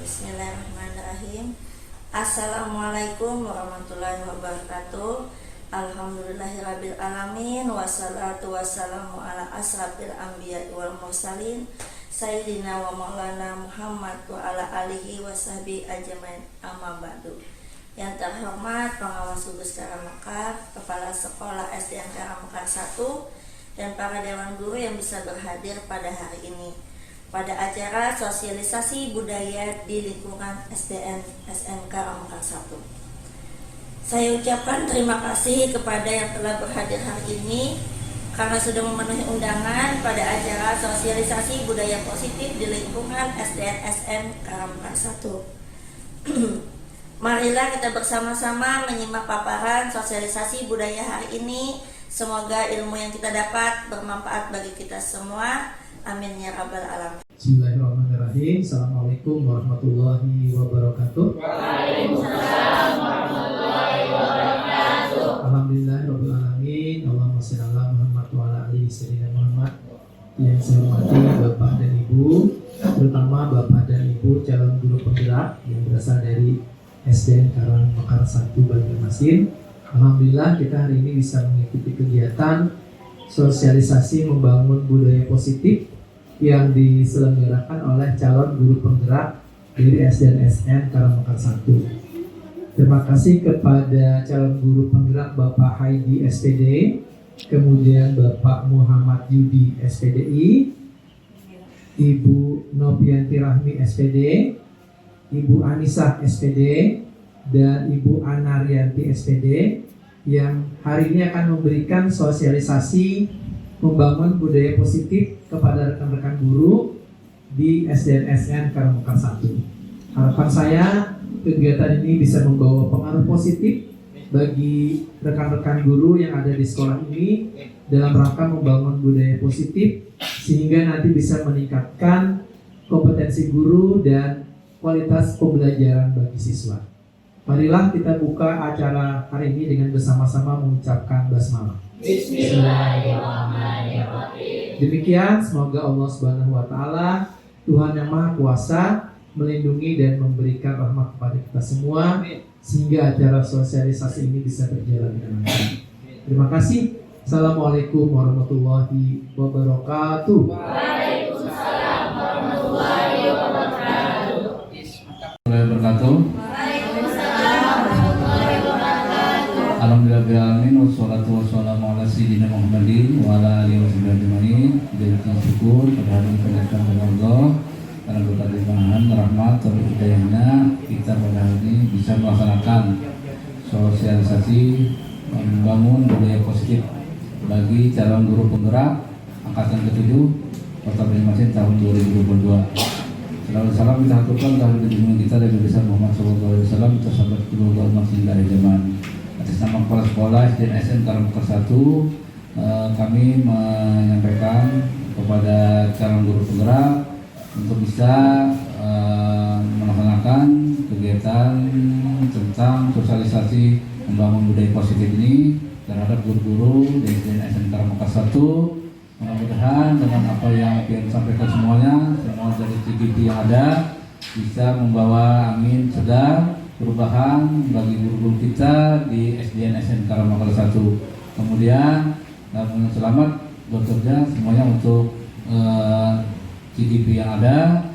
Bismillahirrahmanirrahim. Assalamualaikum warahmatullahi wabarakatuh. Alhamdulillahirabbil alamin, wassalatu wassalamu ala asrafil anbiya'i wal mursalin sayyidina wa maulana Muhammad wa ala alihi wa sahbihi ajmain, amma ba'du. Yang terhormat pengawas gugus Karangmekar, kepala sekolah SDN Karangmekar 1, dan para dewan guru yang bisa berhadir pada hari ini pada acara sosialisasi budaya di lingkungan SDN SMK Karangmekar 1. Saya ucapkan terima kasih kepada yang telah berhadir hari ini karena sudah memenuhi undangan pada acara sosialisasi budaya positif di lingkungan SDN SM Karangmekar 1. Marilah kita bersama-sama menyimak paparan sosialisasi budaya hari ini. Semoga ilmu yang kita dapat bermanfaat bagi kita semua. Amin ya rabbal alamin. Bismillahirrahmanirrahim. Assalamualaikum warahmatullahi wabarakatuh. Waalaikumsalam warahmatullahi wabarakatuh. Alhamdulillahirabbil alamin. Allahumma shalli ala Muhammad wa ala ali sayyidina Muhammad. Yang saya hormati Bapak dan Ibu, terutama Bapak dan Ibu calon guru penggerak yang berasal dari SDN Karangmekar 1 Banjarmasin. Alhamdulillah kita hari ini bisa mengikuti kegiatan sosialisasi membangun budaya positif yang diselenggarakan oleh calon guru penggerak dari SDN SN Karangmekar 1. Terima kasih kepada calon guru penggerak Bapak Haidi SPD, kemudian Bapak Muhammad Yudi SPDI, Ibu Novianti Rahmi SPD, Ibu Anisah SPD, dan Ibu Anarianti SPD yang hari ini akan memberikan sosialisasi membangun budaya positif kepada rekan-rekan guru di SDN SN Karangmekar 1. Harapan saya kegiatan ini bisa membawa pengaruh positif bagi rekan-rekan guru yang ada di sekolah ini dalam rangka membangun budaya positif sehingga nanti bisa meningkatkan kompetensi guru dan kualitas pembelajaran bagi siswa. Marilah kita buka acara hari ini dengan bersama-sama mengucapkan basmalah. Bismillahirrahmanirrahim. Demikian, semoga Allah Subhanahu wa taala, Tuhan yang Maha Kuasa, melindungi dan memberikan rahmat kepada kita semua sehingga acara sosialisasi ini bisa berjalan dengan lancar. Terima kasih. Assalamualaikum warahmatullahi wabarakatuh. Waalaikumsalam warahmatullahi wabarakatuh. Alhamdulillahirrahmanirrahim. Wassalatu wassalamu ala sayyidina Muhammadin wa ala alihi washabihi ajmain. Jadi syukur pada hari ini kepada Allah karena berkat limpahan rahmat dan hidayahnya kita pada hari ini bisa melaksanakan sosialisasi membangun budaya positif bagi calon guru penggerak angkatan ke-7 Kota Banjarmasin tahun 2022. Selalu salam kita aturkan kepada junjungan kita Nabi besar Muhammad SAW, tersahabat keluarga umat hingga akhir zaman. Atas nama kepala sekolah SDN SN Karangmekar 1, kami menyampaikan kepada calon guru penggerak untuk bisa melaksanakan kegiatan tentang sosialisasi membangun budaya positif ini terhadap guru-guru di SDN SN Karangmekar 1. Mudah-mudahan dengan apa yang kita sampaikan semuanya, semua dari TGP yang ada bisa membawa angin segar perubahan bagi guru-guru kita di SDN SN Karangmekar 1. Kemudian selamat bekerja semuanya untuk CGP yang ada.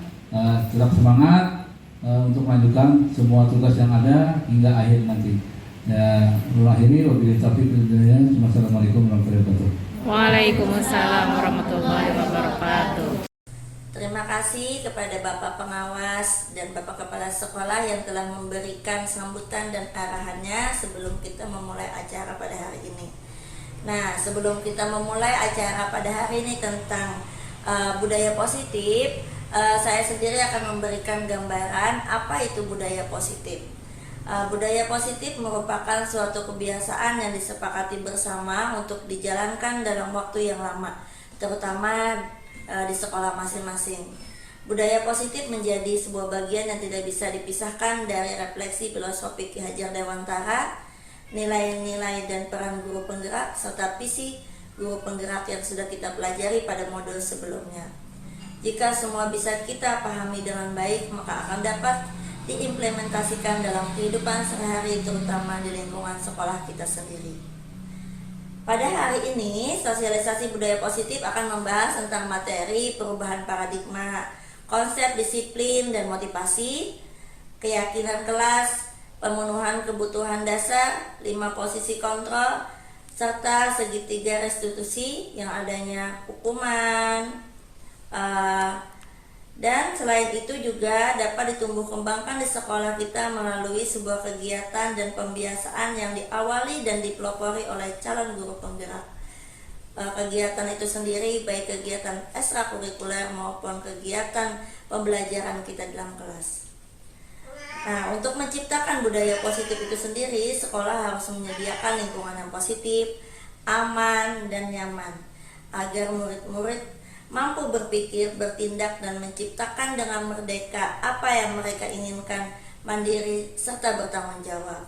Tetap semangat untuk melanjutkan semua tugas yang ada hingga akhir nanti. Ya, akhiri wabillahi taufiq wal hidayah. Wassalamualaikum warahmatullahi wabarakatuh. Waalaikumsalam warahmatullahi wabarakatuh. Terima kasih kepada Bapak Pengawas dan Bapak Kepala Sekolah yang telah memberikan sambutan dan arahannya sebelum kita memulai acara pada hari ini. Nah, sebelum kita memulai acara pada hari ini tentang budaya positif, saya sendiri akan memberikan gambaran apa itu budaya positif. Budaya positif merupakan suatu kebiasaan yang disepakati bersama untuk dijalankan dalam waktu yang lama, terutama di sekolah masing-masing. Budaya positif menjadi sebuah bagian yang tidak bisa dipisahkan dari refleksi filosofi Ki Hajar Dewantara, nilai-nilai dan peran guru penggerak, serta visi guru penggerak yang sudah kita pelajari pada modul sebelumnya. Jika semua bisa kita pahami dengan baik, maka akan dapat diimplementasikan dalam kehidupan sehari-hari, terutama di lingkungan sekolah kita sendiri. Pada hari ini, sosialisasi budaya positif akan membahas tentang materi perubahan paradigma, konsep disiplin dan motivasi, keyakinan kelas, pemenuhan kebutuhan dasar, 5 posisi kontrol, serta segitiga restitusi yang adanya hukuman. Dan selain itu juga dapat ditumbuh kembangkan di sekolah kita melalui sebuah kegiatan dan pembiasaan yang diawali dan dipelopori oleh calon guru penggerak. Kegiatan itu sendiri baik kegiatan ekstrakurikuler maupun kegiatan pembelajaran kita dalam kelas. Nah, untuk menciptakan budaya positif itu sendiri, sekolah harus menyediakan lingkungan yang positif, aman, dan nyaman agar murid-murid mampu berpikir, bertindak, dan menciptakan dengan merdeka apa yang mereka inginkan, mandiri, serta bertanggung jawab.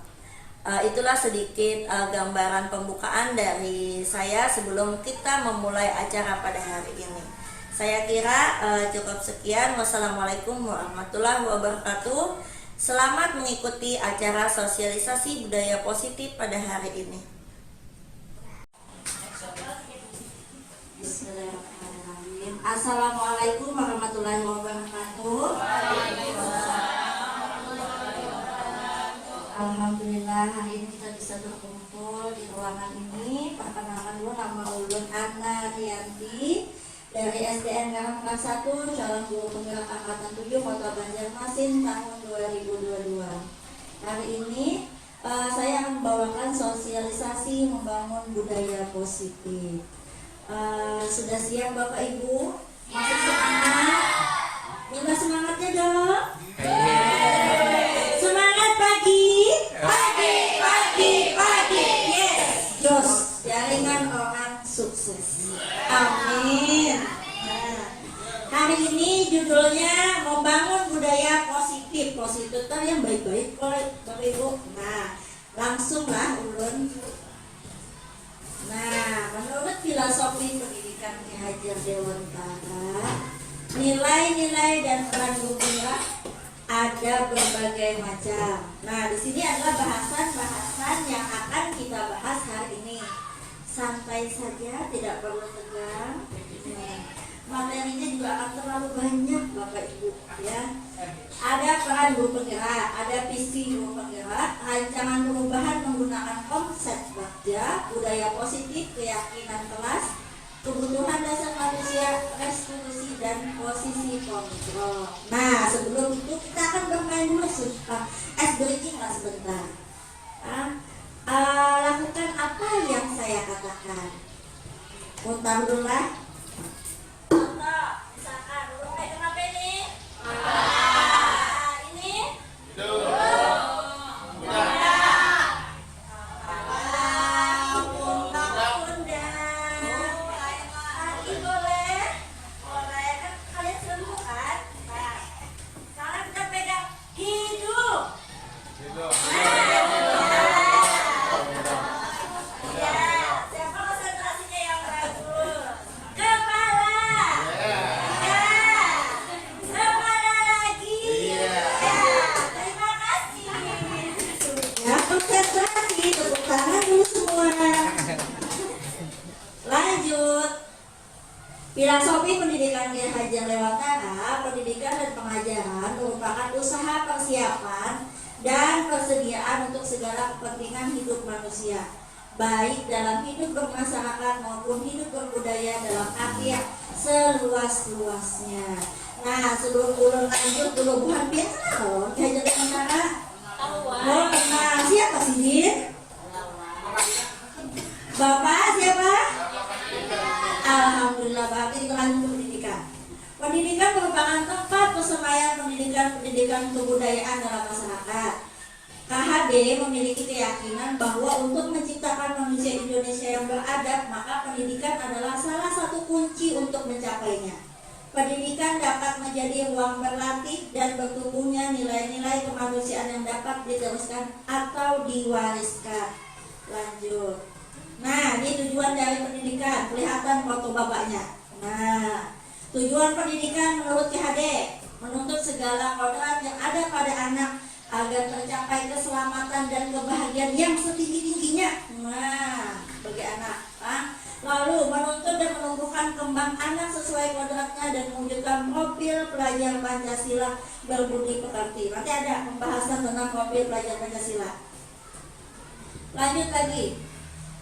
Itulah sedikit gambaran pembukaan dari saya sebelum kita memulai acara pada hari ini. Saya kira cukup sekian. Wassalamualaikum warahmatullahi wabarakatuh. Selamat mengikuti acara sosialisasi budaya positif pada hari ini. Bismillahirrahmanirrahim. Assalamualaikum warahmatullahi wabarakatuh. Alhamdulillah hari ini kita bisa berkumpul di ruangan ini. Perkenalkan dulu, nama ulun Anna Rianti dari SDN Garang Kelas 1, calon guru penggerak angkatan 7 Kota Banjarmasin tahun 2022. Hari ini saya akan membawakan sosialisasi membangun budaya positif. Sudah siap Bapak Ibu? Masih semangat? Minta semangatnya dong. Semangat pagi. Pagi. Yes. Jos, jaringan orang sukses. Amin. Nah, hari ini judulnya membangun budaya positif. Positif itu yang baik-baik kok Bapak Ibu. Nah, langsunglah ulun. Nah, menurut filosofi pendidikan Ki Hajar Dewantara, nilai-nilai dan peran guru penggerak ada berbagai macam. Nah, di sini adalah bahasan-bahasan yang akan kita bahas hari ini. Santai saja, tidak perlu tegang. Materinya juga akan terlalu banyak Bapak Ibu ya. Ada peran guru penggerak, ada visi guru penggerak, rancangan perubahan menggunakan konsep bagja, budaya positif, keyakinan kelas, kebutuhan dasar manusia, restitusi, dan posisi kontrol. Nah, sebelum itu kita akan bermain dulu ice breaking lah sebentar. Lakukan apa yang saya katakan. Muntah dulu lah. Contoh, misalkan lu kayak kenapa ini? Ini? Lagi boleh? Boleh kan kalian sembuh kan? Nah, sekarang kita pegang hidup. Siapa konsentrasinya yang bagus? Kepala. Kepala lagi. Terima kasih. Ya, konsentrasi. Tepuk tangan dulu semua. Lanjut. Filosofi pendidikan Ki Hajar Dewantara, pendidikan dan pengajaran merupakan usaha persiapan dan persediaan untuk segala kepentingan hidup manusia, baik dalam hidup bermasyarakat maupun hidup berbudaya dalam arti seluas-luasnya. Nah, sebelum ulun lanjut dulu, bukan biasa loh Ki Hajar Dewantara. Oh, nah, siapa sih Din? Bapak siapa? Alhamdulillah, berarti kita lanjut ke pendidikan. Pendidikan merupakan tempat persemaian pendidikan kebudayaan dalam masyarakat. KHD memiliki keyakinan bahwa untuk menciptakan manusia Indonesia yang beradab, maka pendidikan adalah salah satu kunci untuk mencapainya. Pendidikan dapat menjadi ruang berlatih dan bertumbuhnya nilai-nilai kemanusiaan yang dapat diteruskan atau diwariskan. Lanjut. Nah, ini tujuan dari pendidikan. Kelihatan foto bapaknya. Nah, Tujuan pendidikan menurut KHD menuntut segala kodrat yang ada pada anak agar tercapai keselamatan dan kebahagiaan yang setinggi-tingginya. Nah, bagi anak. Lalu menuntut dan menumbuhkan kembang anak sesuai kodratnya dan mewujudkan profil pelajar Pancasila berbudi pekerti. Nanti ada pembahasan tentang profil pelajar Pancasila. Lanjut lagi.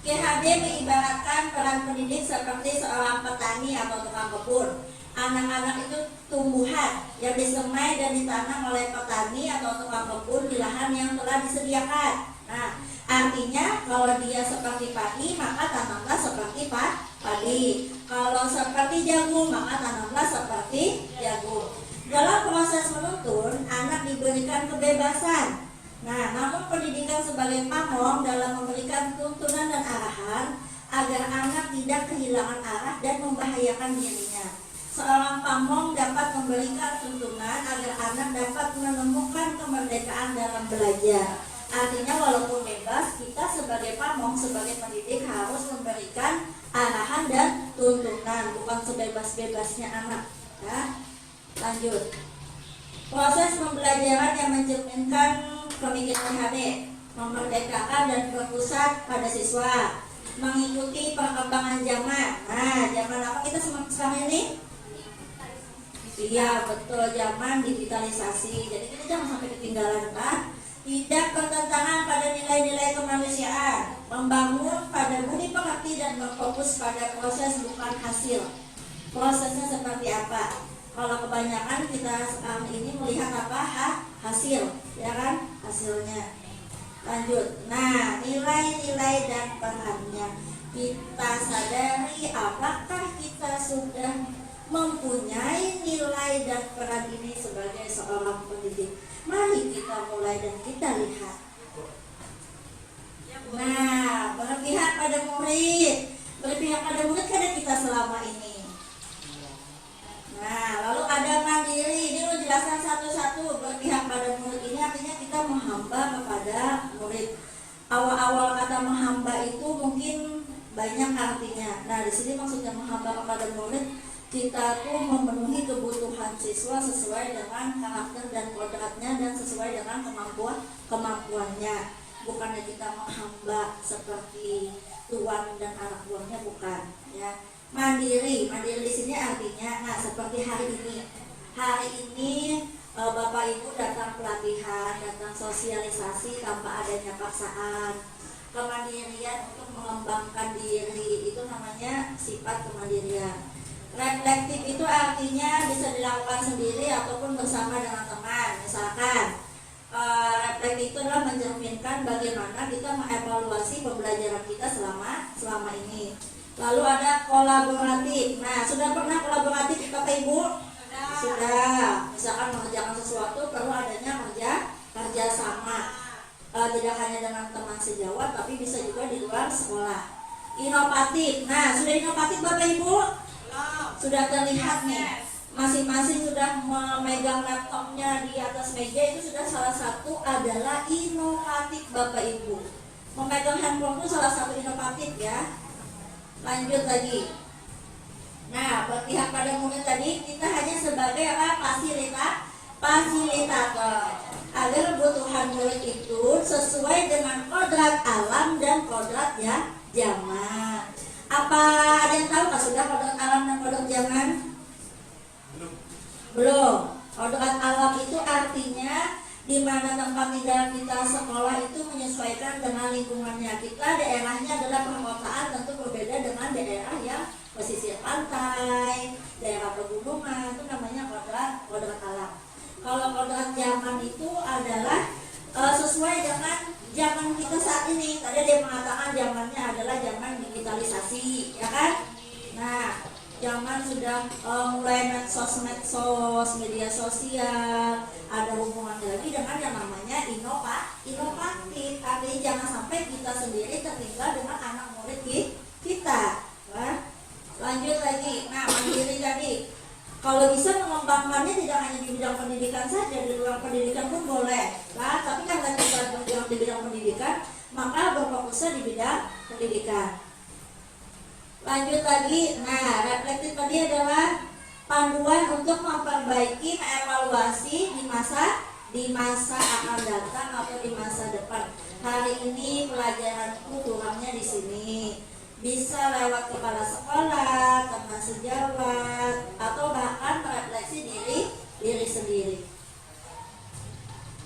KHD mengibaratkan peran pendidik seperti seorang petani atau tukang kebun. Anak-anak itu tumbuhan yang disemai dan ditanam oleh petani atau tukang kebun di lahan yang telah disediakan. Nah, artinya kalau dia seperti padi, maka tanamlah seperti padi. Kalau seperti jagung, maka tanamlah seperti jagung. Dalam proses menuntun, anak diberikan kebebasan. Nah, namun pendidikan sebagai pamong dalam memberikan tuntunan dan arahan agar anak tidak kehilangan arah dan membahayakan dirinya. Seorang pamong dapat memberikan tuntunan agar anak dapat menemukan kemerdekaan dalam belajar. Artinya walaupun bebas, kita sebagai pamong, sebagai pendidik harus memberikan arahan dan tuntunan, bukan sebebas-bebasnya anak. Ya. Lanjut. Proses pembelajaran yang mencerminkan pemikiran KHD, memerdekakan dan berpusat pada siswa, mengikuti perkembangan zaman. Nah, zaman apa kita sekarang ini? Iya, betul, zaman digitalisasi. Jadi kita jangan sampai ketinggalan, Pak. Tidak bertentangan pada nilai-nilai kemanusiaan, membangun pada budi pekerti dan berfokus pada proses bukan hasil. Prosesnya seperti apa? Kalau kebanyakan kita sekarang ini melihat apa? Hasil, ya kan? Hasilnya. Lanjut. Nah, nilai-nilai dan perannya. Kita sadari apakah kita sudah mempunyai nilai dan peran ini sebagai seorang pendidik. Mari kita mulai dan kita lihat. Nah, berpihak pada murid. Berpihak pada murid kan kita selama ini. Nah, lalu ada mandiri. Ini lo jelaskan satu-satu. Berpihak pada murid ini artinya kita menghamba kepada murid. Awal-awal kata menghamba itu mungkin banyak artinya. Nah, di sini maksudnya menghamba kepada murid, kita tuh memenuhi kebutuhan siswa sesuai dengan karakter dan kodratnya dan sesuai dengan kemampuannya. Bukannya kita menghamba seperti tuan dan anak buahnya, bukan. Ya. Mandiri di sini artinya, nah seperti hari ini Bapak Ibu datang pelatihan, datang sosialisasi tanpa adanya paksaan. Kemandirian untuk mengembangkan diri itu namanya sifat kemandirian. Reflektif itu artinya bisa dilakukan sendiri ataupun bersama dengan teman. Misalkan reflektif itu adalah mencerminkan bagaimana kita mengevaluasi pembelajaran kita selama ini. Lalu ada kolaboratif. Nah, sudah pernah kolaboratif Bapak Ibu? Sudah. Misalkan mengerjakan sesuatu perlu adanya kerja sama. Tidak hanya dengan teman sejawat, tapi bisa juga di luar sekolah. Inovatif. Nah, sudah inovatif Bapak Ibu? Sudah terlihat nih, masing-masing sudah memegang laptopnya di atas meja. Itu sudah salah satu adalah inovatif Bapak Ibu. Memegang handphone itu salah satu inovatif ya. Lanjut lagi. Nah, berpihak pada murid tadi kita hanya sebagai apa? Fasilitator agar kebutuhan murid itu sesuai dengan kodrat alam dan kodrat ya zaman. Apa ada yang tahu nggak sudah kodrat alam dan kodrat zaman? Belum. Kodrat alam itu artinya di mana tempat tinggal kita sekolah itu menyesuaikan dengan lingkungannya. Kita daerahnya adalah perkotaan, tentu berbeda dengan daerah yang pesisir pantai, daerah pegunungan, itu namanya kodrat alam. Kalau kodrat zaman itu adalah sesuai dengan zaman kita saat ini. Tadi dia mengatakan zamannya adalah zaman digitalisasi, ya kan? Nah, zaman sudah mulai medsos, media sosial, ada hubungannya lagi dengan yang namanya inovatif. Artinya jangan sampai kita sendiri tertinggal dengan anak murid kita. Nah, lanjut lagi. Nah, mandiri tadi. Kalau bisa mengembangkannya tidak hanya di bidang pendidikan saja, di luar pendidikan pun boleh. Nah, tapi karena kita berjuang di bidang pendidikan, maka berfokusnya di bidang pendidikan. Lanjut lagi. Nah, reflektif tadi adalah panduan untuk memperbaiki, mengevaluasi di masa akan datang atau di masa depan. Hari ini pelajaranku kurangnya di sini. Bisa lewat kepala sekolah, teman sejawat, atau bahkan merefleksi diri sendiri.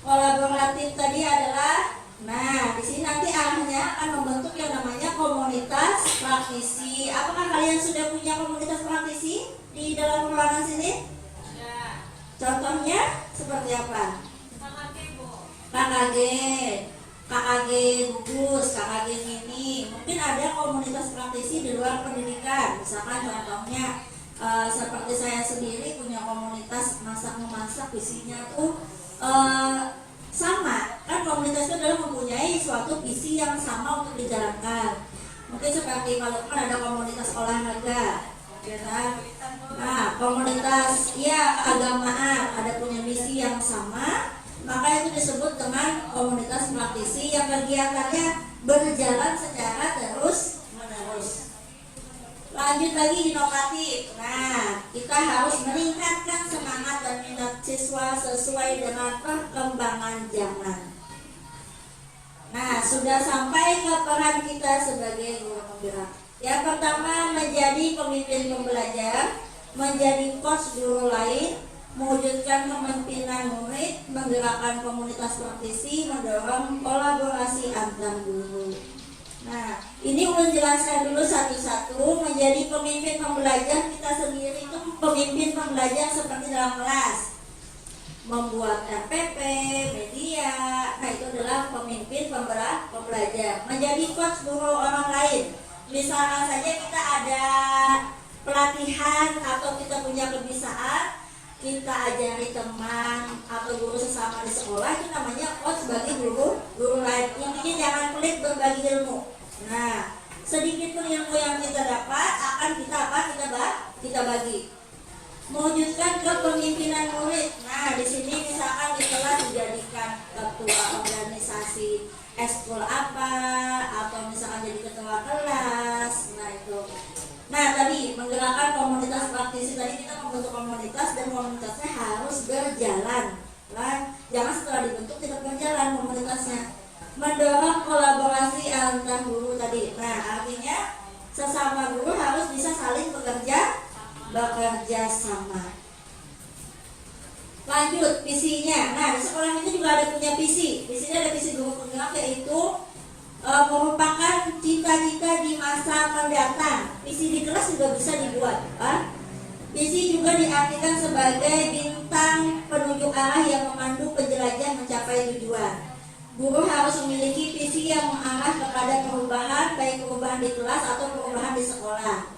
Kolaboratif tadi adalah, nah di sini nanti arahnya akan membentuk yang namanya komunitas praktisi. Apakah kalian sudah punya komunitas praktisi di dalam ruangan sini? Ya. Contohnya seperti apa? KKG, KKG gugus, KKG mini. Mungkin ada komunitas praktisi di luar pendidikan. Misalkan contohnya seperti saya sendiri punya komunitas masak-memasak, visinya tuh sama. Kan komunitas itu adalah mempunyai suatu visi yang sama untuk dijalankan. Mungkin seperti kalau kan ada komunitas olahraga, ya kan? Nah, komunitas ya keagamaan ada punya misi yang sama, maka itu disebut dengan komunitas praktisi yang kegiatannya berjalan secara terus menerus. Lanjut lagi inovatif. Nah, kita harus meningkatkan semangat dan minat siswa sesuai dengan perkembangan zaman. Nah, sudah sampai ke peran kita sebagai guru penggerak. Yang pertama, menjadi pemimpin pembelajar, menjadi coach guru lain, mewujudkan kepemimpinan murid, menggerakkan komunitas praktisi, mendorong kolaborasi antar guru. Nah, ini ulun jelaskan dulu satu-satu. Menjadi pemimpin pembelajar, kita sendiri itu pemimpin pembelajar seperti dalam kelas, membuat RPP, media. Nah, itu adalah pemimpin pembelajar. Menjadi coach guru orang lain, misalkan saja kita ada pelatihan atau kita punya kebiasaan, kita ajari teman atau guru sesama di sekolah, itu namanya coach bagi guru lain. Intinya jangan pelit berbagi ilmu. Nah, sedikit pun ilmu yang kita dapat akan kita bagi. Mewujudkan kepemimpinan murid. Nah, di sini misalkan di kelas dijadikan ketua organisasi ekskul apa, atau misalkan jadi ketua kelas. Nah, itu. Nah, tadi menggerakkan komunitas praktisi, tadi kita membentuk komunitas dan komunitasnya harus berjalan. Nah, jangan setelah dibentuk tidak berjalan komunitasnya. Mendorong kolaborasi antar guru tadi. Nah, artinya sesama guru harus bisa saling bekerja sama. Lanjut, visinya. Nah, di sekolah ini juga ada punya visi. Visinya ada visi guru penggerak, yaitu merupakan cita-cita di masa mendatang. Visi di kelas juga bisa dibuat. Visi juga diartikan sebagai bintang penunjuk arah yang memandu penjelajah mencapai tujuan. Guru harus memiliki visi yang mengarah kepada perubahan, baik perubahan di kelas atau perubahan di sekolah.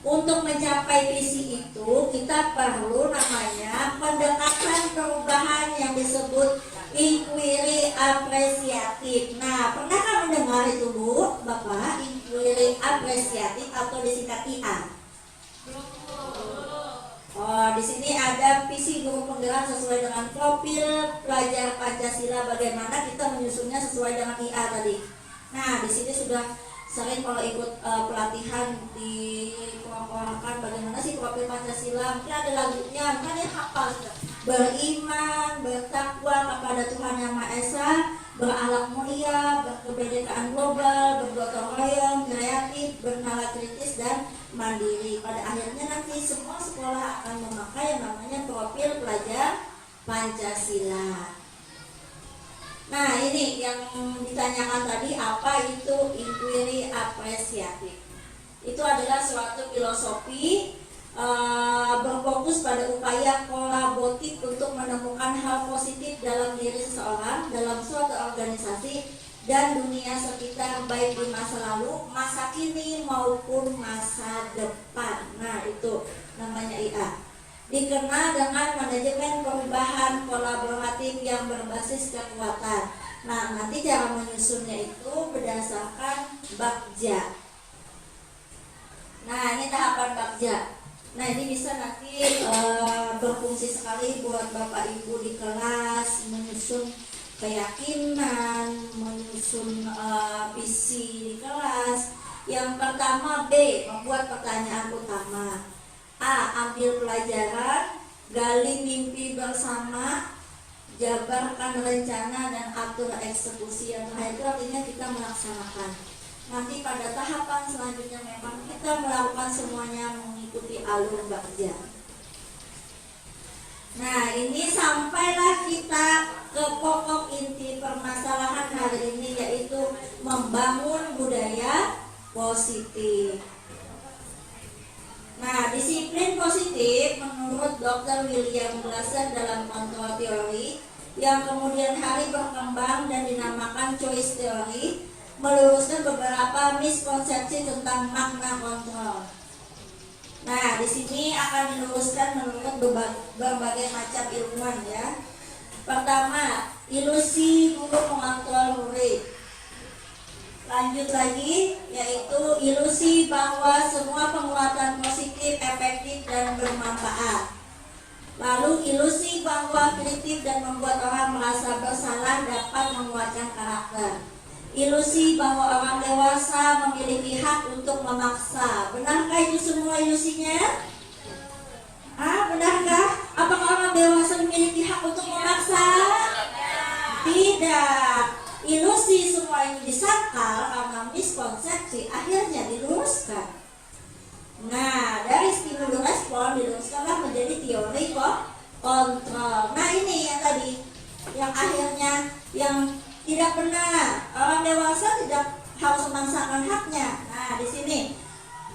Untuk mencapai visi itu, kita perlu namanya pendekatan perubahan yang disebut inquiry apresiatif. Nah, pernahkah mendengar itu, Bu, Bapak? Inquiry apresiatif atau disingkat IA. Oh, di sini ada visi guru penggerak sesuai dengan profil pelajar Pancasila. Bagaimana kita menyusunnya sesuai dengan IA tadi. Nah, di sini sudah sering kalau ikut pelatihan di kelompok-kelompok bagaimana sih profil Pancasila. Mungkin ada lagunya, mungkin ya hafal. Beriman, bertakwa kepada Tuhan Yang Maha Esa, berakhlak mulia, berkebinekaan global, bergotong royong, kreatif, bernalar kritis dan mandiri. Pada akhirnya nanti semua sekolah akan memakai yang namanya profil pelajar Pancasila. Nah, ini yang ditanyakan tadi, apa itu inquiry apresiatif? Itu adalah suatu filosofi berfokus pada upaya kolaboratif untuk menemukan hal positif dalam diri seseorang, dalam suatu organisasi dan dunia sekitar, baik di masa lalu, masa kini maupun masa depan. Nah, itu namanya IA. Dikenal dengan manajemen perubahan kolaboratif yang berbasis kekuatan. Nah, nanti cara menyusunnya itu berdasarkan Bagja. Nah, ini tahapan Bagja. Nah, ini bisa nanti berfungsi sekali buat Bapak Ibu di kelas, menyusun keyakinan, menyusun visi di kelas. Yang pertama B, membuat pertanyaan utama. A. Ambil pelajaran, gali mimpi bersama, jabarkan rencana dan atur eksekusi. Yang terakhir itu artinya kita melaksanakan. Nanti pada tahapan selanjutnya memang kita melakukan semuanya mengikuti alur kerja. Nah, ini sampailah kita ke pokok inti permasalahan hari ini, yaitu membangun budaya positif. Nah, disiplin positif menurut Dr. William Glasser dalam kontrol teori yang kemudian hari berkembang dan dinamakan choice theory, meluruskan beberapa miskonsepsi tentang makna kontrol. Nah, di sini akan diluruskan menurut berbagai macam ilmuwan ya. Pertama, ilusi guru mengontrol murid. Lanjut lagi, yaitu ilusi bahwa semua penguatan positif, efektif, dan bermanfaat. Lalu ilusi bahwa kritik dan membuat orang merasa bersalah dapat menguatkan karakter. Ilusi bahwa orang dewasa memiliki hak untuk memaksa. Benarkah itu semua ilusinya? Benarkah? Apakah orang dewasa memiliki hak untuk memaksa? Tidak. Ilusi semua ini disangkal karena miskonsepsi, akhirnya diluruskan. Nah, dari stimulus respon diluruskanlah menjadi teori kontrol. Nah, ini yang tadi, yang akhirnya yang tidak benar. Orang dewasa tidak harus memaksakan haknya. Nah, di sini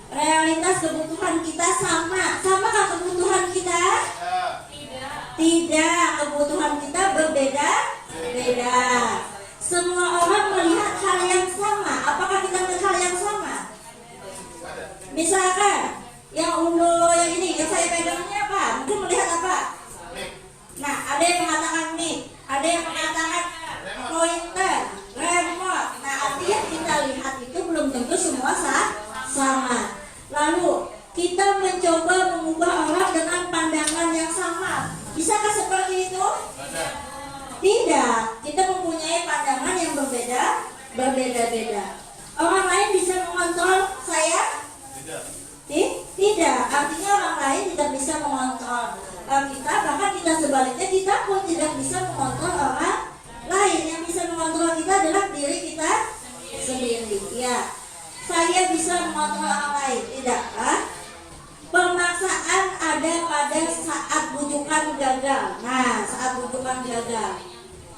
realitas kebutuhan kita sama. Samakah kebutuhan kita? Tidak. Kebutuhan kita berbeda. Semua orang melihat hal yang sama. Apakah kita melihat hal yang sama? Misalkan yang ungu yang ini, yang saya pegangnya apa? Mungkin melihat apa? Nah, ada yang mengatakan mic, ada yang mengatakan pointer, remote. Nah, artinya kita lihat itu belum tentu semua sama. Lalu kita mencoba mengubah orang dengan pandangan yang sama. Bisakah seperti itu? Tidak. Kita mempunyai pandangan yang berbeda-beda. Orang lain bisa mengontrol saya? Tidak. Artinya orang lain tidak bisa mengontrol kita. Bahkan kita sebaliknya, kita pun tidak bisa mengontrol orang lain. Yang bisa mengontrol kita adalah diri kita sendiri. Ya, saya bisa mengontrol orang lain, tidak? Pemaksaan ada pada saat bujukan gagal. Nah, saat bujukan gagal.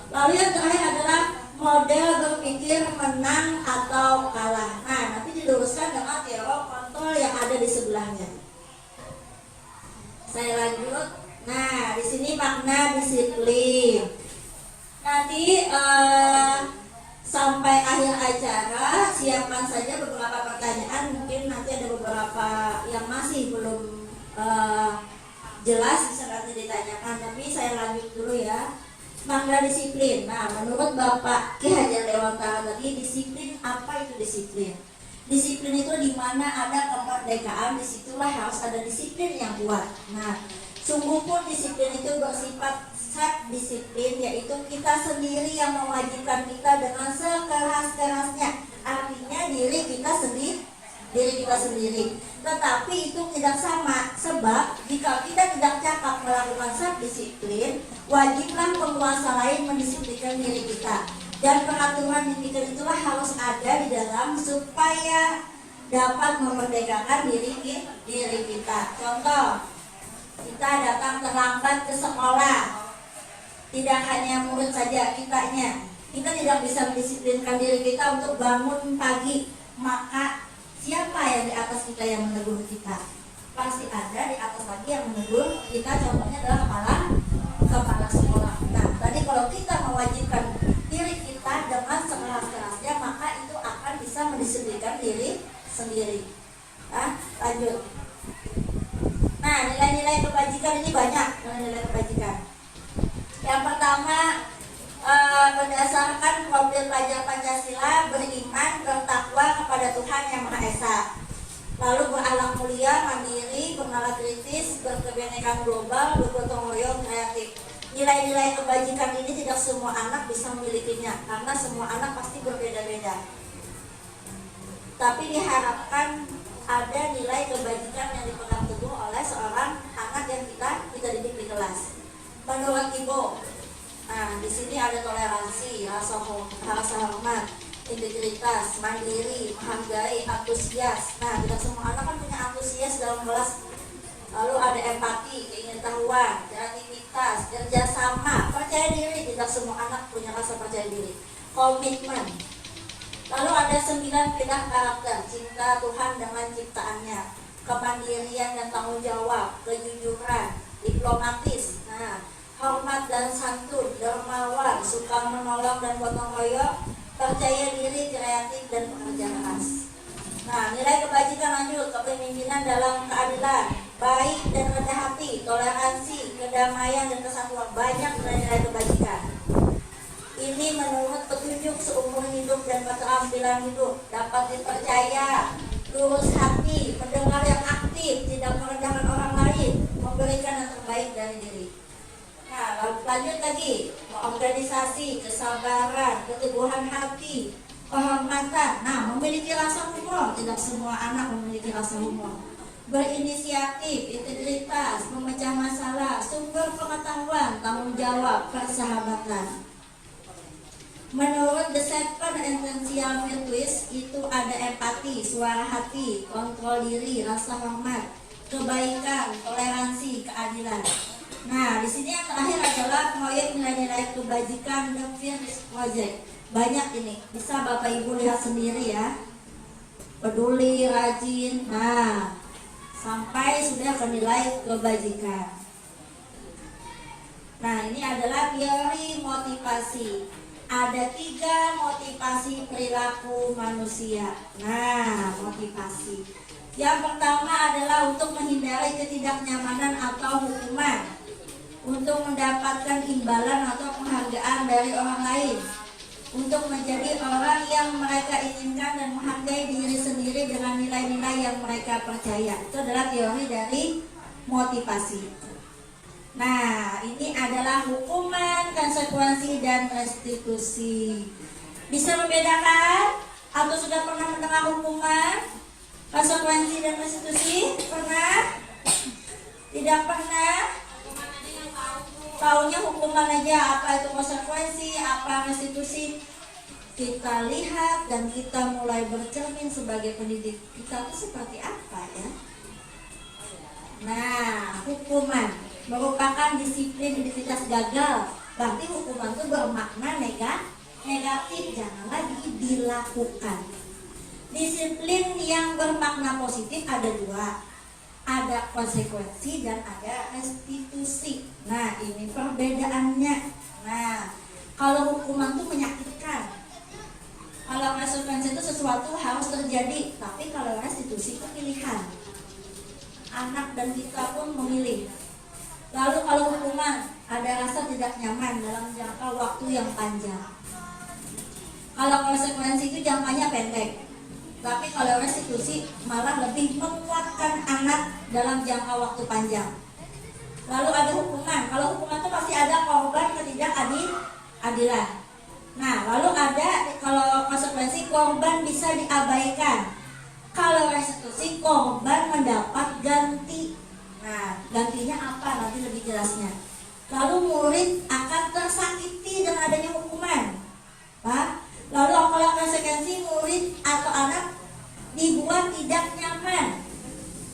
Lalu yang terakhir adalah model berpikir menang atau kalah. Nah, nanti diluruskan dengan teori kontrol yang ada di sebelahnya. Saya lanjut. Nah, di sini makna disiplin. Nanti sampai akhir acara siapkan saja beberapa pertanyaan. Mungkin nanti ada beberapa yang masih belum jelas, bisa nanti ditanyakan. Tapi saya lanjut dulu ya. Makna disiplin. Nah, menurut Bapak Ki Hajar Dewantara tadi, disiplin, apa itu disiplin? Disiplin itu di mana ada kemerdekaan, disitulah harus ada disiplin yang kuat. Nah, sungguh pun disiplin itu bersifat self disiplin, yaitu kita sendiri yang mewajibkan kita dengan sekeras-kerasnya. Artinya diri kita sendiri. Tetapi itu tidak sama, sebab jika kita tidak cakap melakukan self disiplin, wajiblah penguasa lain mendisiplinkan diri kita. Dan peraturan dipikir itulah harus ada di dalam supaya dapat memerdekakan diri kita. Contoh, kita datang terlambat ke sekolah. Tidak hanya murid saja, kita tidak bisa mendisiplinkan diri kita untuk bangun pagi. Maka siapa yang di atas kita yang menegur kita? Pasti ada di atas lagi yang menegur kita. Contohnya adalah kepala sekolah. Nah, tadi kalau kita mewajibkan diri kita dengan sekeras-kerasnya, maka itu akan bisa mendisiplinkan diri sendiri. Nah, lanjut. Nah, nilai-nilai kebajikan ini banyak. Nilai kebajikan. Yang pertama, berdasarkan profil pelajar Pancasila, beriman, bertakwa kepada Tuhan Yang Maha Esa. Lalu berakhlak mulia, mandiri, bernalar kritis, berkebinekaan global, bergotong royong, kreatif. Nilai-nilai kebajikan ini tidak semua anak bisa memilikinya, karena semua anak pasti berbeda-beda. Tapi diharapkan ada nilai kebajikan yang dipegang teguh oleh oleh seorang anak yang kita didik di kelas. Menurut Ibu, nah di sini ada toleransi, rasa hormat, integritas, mandiri, menghargai, antusias. Nah, tidak semua anak kan punya antusias dalam kelas. Lalu ada empati, keingintahuan, kreativitas, kerjasama, percaya diri. Tidak semua anak punya rasa percaya diri. Komitmen. Lalu ada 9 pilar karakter: cinta Tuhan dengan ciptaannya, kemandirian dan tanggung jawab, kejujuran, diplomatis, hormat dan santun, dermawan, suka menolong dan gotong royong, percaya diri, kreatif dan pekerja keras. Nah, nilai kebajikan lanjut: kepemimpinan dalam keadilan, baik dan rendah hati, toleransi, kedamaian dan kesatuan. Banyak nilai-nilai kebajikan. Ini menurut petunjuk seumur hidup dan keterampilan hidup: dapat dipercaya, lurus hati, mendengar yang aktif, tidak merendahkan orang lain, memberikan yang terbaik dari diri. Nah, lanjut lagi: organisasi, kesabaran, keteguhan hati, kehormatan. Nah, memiliki rasa humor. Tidak semua anak memiliki rasa humor. Berinisiatif, integritas, memecah masalah, sumber pengetahuan, tanggung jawab, persahabatan. Menurut The Seven Essential Virtues itu ada empati, suara hati, kontrol diri, rasa hormat, kebaikan, toleransi, keadilan. Nah, di sini yang terakhir adalah proyek nilai-nilai kebajikan The Virtues Project. Banyak ini, bisa Bapak Ibu lihat sendiri ya. Peduli, rajin, nah sampai sudah ke nilai kebajikan. Nah, ini adalah teori motivasi. Ada 3 motivasi perilaku manusia. Nah, motivasi yang pertama adalah untuk menghindari ketidaknyamanan atau hukuman, untuk mendapatkan imbalan atau penghargaan dari orang lain, untuk menjadi orang yang mereka inginkan dan menghargai diri sendiri dengan nilai-nilai yang mereka percaya. Itu adalah teori dari motivasi. Nah, ini adalah hukuman, konsekuensi, dan restitusi. Bisa membedakan? Atau sudah pernah mendengar hukuman, konsekuensi, dan restitusi? Pernah? Tidak pernah? Taunya hukuman aja, apa itu konsekuensi, apa restitusi. Kita lihat dan kita mulai bercermin sebagai pendidik. Kita itu seperti apa ya? Nah, hukuman merupakan disiplin identitas gagal. Berarti hukuman itu bermakna negatif, jangan lagi dilakukan. Disiplin yang bermakna positif ada 2, ada konsekuensi dan ada restitusi. Nah, ini perbedaannya. Nah, kalau hukuman itu menyakitkan, kalau konsekuensi itu sesuatu harus terjadi, tapi kalau restitusi itu pilihan. Anak dan kita pun memilih. Lalu kalau hukuman, ada rasa tidak nyaman dalam jangka waktu yang panjang. Kalau konsekuensi itu jangkanya pendek, tapi kalau restitusi malah lebih menguatkan anak dalam jangka waktu panjang. Lalu ada hukuman. Kalau hukuman itu pasti ada korban ketidakadilan. Nah, lalu ada kalau konsekuensi, korban bisa diabaikan. Kalau restitusi, korban mendapat ganti. Nah, gantinya apa? Nanti lebih jelasnya. Lalu murid akan tersakiti dengan adanya hukuman. Pak? Lalu kalau konsekuensi, murid atau anak dibuat tidak nyaman.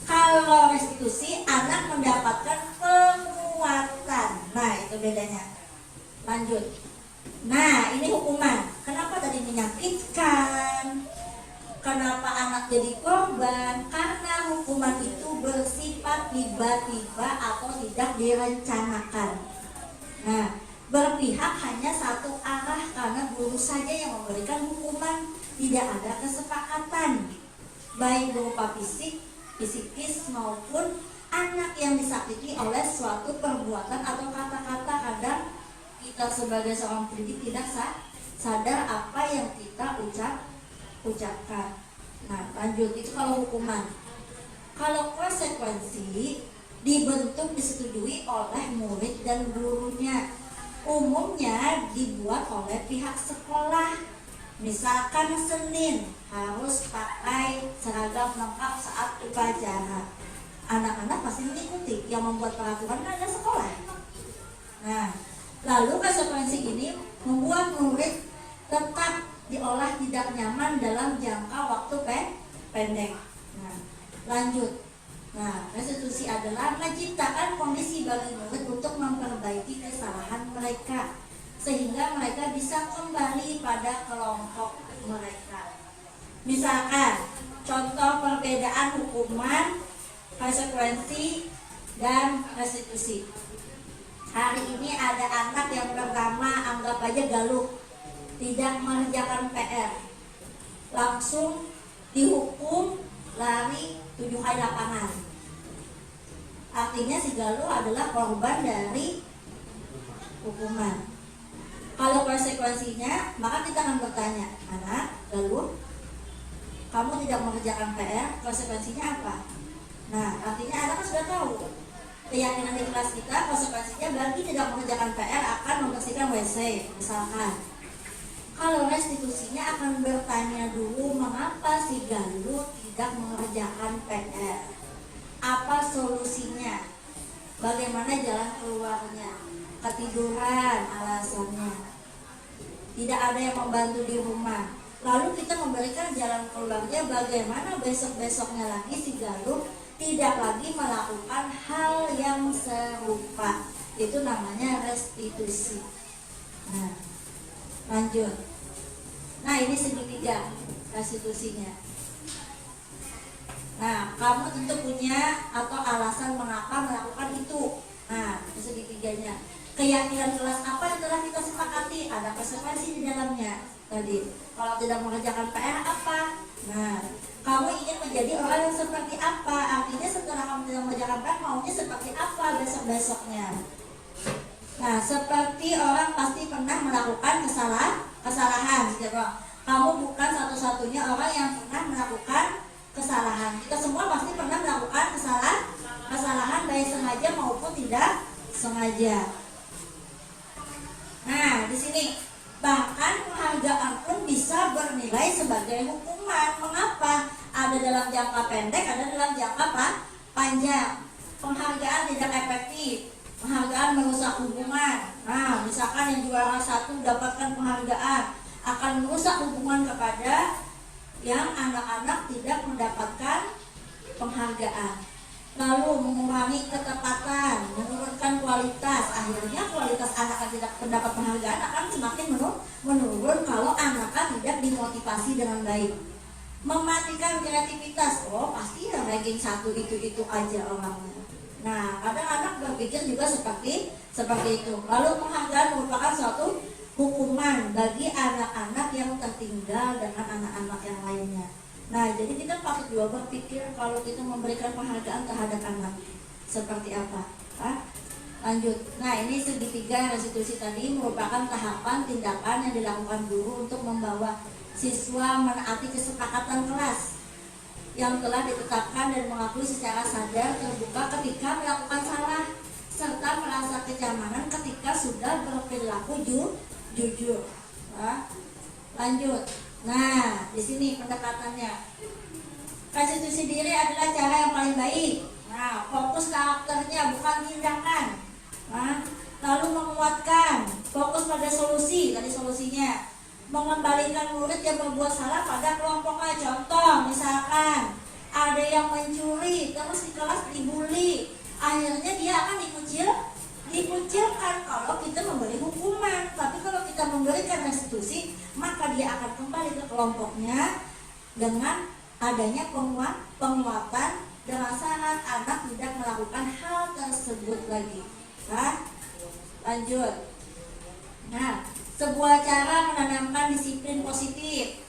Kalau restitusi, anak mendapatkan penguatan. Nah, itu bedanya. Lanjut. Nah, ini hukuman. Kenapa tadi menyakitkan? Kenapa anak jadi korban? Karena hukuman itu bersifat tiba-tiba atau tidak direncanakan. Nah, berpihak hanya satu arah karena guru saja yang memberikan hukuman. Tidak ada kesepakatan, baik berupa fisik, psikis maupun anak yang disakiti oleh suatu perbuatan atau kata-kata. Kadang kita sebagai seorang pendidik tidak sadar apa yang kita ucapkan. Nah, lanjut. Itu kalau hukuman. Kalau konsekuensi dibentuk, disetujui oleh murid dan gurunya. Umumnya dibuat oleh pihak sekolah. Misalkan Senin harus pakai seragam lengkap saat upacara. anak-anak pasti mengikuti. Yang membuat peraturan adalah sekolah. Nah, lalu konsekuensi ini membuat murid tetap diolah tidak nyaman dalam jangka waktu pendek. Nah, lanjut. Nah, restitusi adalah menciptakan kondisi bagi murid untuk memperbaiki kesalahan mereka sehingga mereka bisa kembali pada kelompok mereka. Misalkan, contoh perbedaan hukuman, konsekuensi, dan restitusi. Hari ini ada anak yang pertama anggap aja Galuh, tidak mengerjakan PR, langsung dihukum lari 7 hari lapangan. Artinya si Galuh adalah korban dari hukuman. Kalau konsekuensinya, maka kita akan bertanya, anak Galuh, kamu tidak mengerjakan PR, konsekuensinya apa? Nah, artinya anak kan sudah tahu. Keyakinan di kelas kita, konsekuensinya bagi tidak mengerjakan PR akan membersihkan WC, misalkan. Kalau restitusinya akan bertanya dulu mengapa si Galuh tidak mengerjakan PR, apa solusinya, bagaimana jalan keluarnya, ketiduran alasannya, tidak ada yang membantu di rumah. Lalu kita memberikan jalan keluarnya bagaimana besok-besoknya lagi si Galuh tidak lagi melakukan hal yang serupa. Itu namanya restitusi. Nah, lanjut. Nah, ini segitiga restitusinya. Nah, kamu tentu punya atau alasan mengapa melakukan itu. Nah, segitiganya. Keyakinan kelas apa yang telah kita sepakati, ada konsekuensi di dalamnya. Tadi, kalau tidak mengerjakan PR apa? Nah, kamu ingin menjadi orang yang seperti apa? Artinya setelah kamu tidak mengerjakan PR, maunya seperti apa besok-besoknya? Nah, seperti orang pasti pernah melakukan kesalahan. Kamu bukan satu-satunya orang yang pernah melakukan kesalahan. Kita semua pasti pernah melakukan kesalahan baik sengaja maupun tidak sengaja. Nah, di sini bahkan penghargaan pun bisa bernilai sebagai hukuman. Mengapa? Ada dalam jangka pendek, ada dalam jangka panjang. Penghargaan tidak efektif. Penghargaan merusak hubungan. Nah, misalkan yang juara 1 dapatkan penghargaan, akan merusak hubungan kepada yang anak-anak tidak mendapatkan penghargaan. Lalu mengurangi ketepatan, menurunkan kualitas. Akhirnya kualitas anak yang tidak mendapat penghargaan akan semakin menurun kalau anak tidak dimotivasi dengan baik. Mematikan kreativitas. Oh, pasti yang ranking 1 itu aja orangnya. Nah, kadang anak berpikir juga seperti itu. Lalu penghargaan merupakan suatu hukuman bagi anak-anak yang tertinggal dengan anak-anak yang lainnya. Nah, jadi kita patut juga berpikir kalau kita memberikan penghargaan terhadap anak seperti apa. Lanjut. Nah, ini segitiga restitusi tadi merupakan tahapan tindakan yang dilakukan guru untuk membawa siswa menaati kesepakatan kelas yang telah ditetapkan dan mengakui secara sadar terbuka ketika melakukan salah, serta merasa kenyamanan ketika sudah berperilaku jujur. Lanjut. Nah, di sini pendekatannya. Restitusi diri adalah cara yang paling baik. Nah, fokus karakternya bukan tindakan. Lalu menguatkan, fokus pada solusi. Tadi solusinya mengembalikan murid yang berbuat salah pada kelompoknya. Contoh, misalkan ada yang mencuri terus di kelas dibully, akhirnya dia akan dikucilkan kalau kita memberi hukuman. Tapi kalau kita memberikan restitusi, maka dia akan kembali ke kelompoknya dengan adanya penguatan dengan syarat anak tidak melakukan hal tersebut lagi. Lanjut. Nah, sebuah cara menanamkan disiplin positif,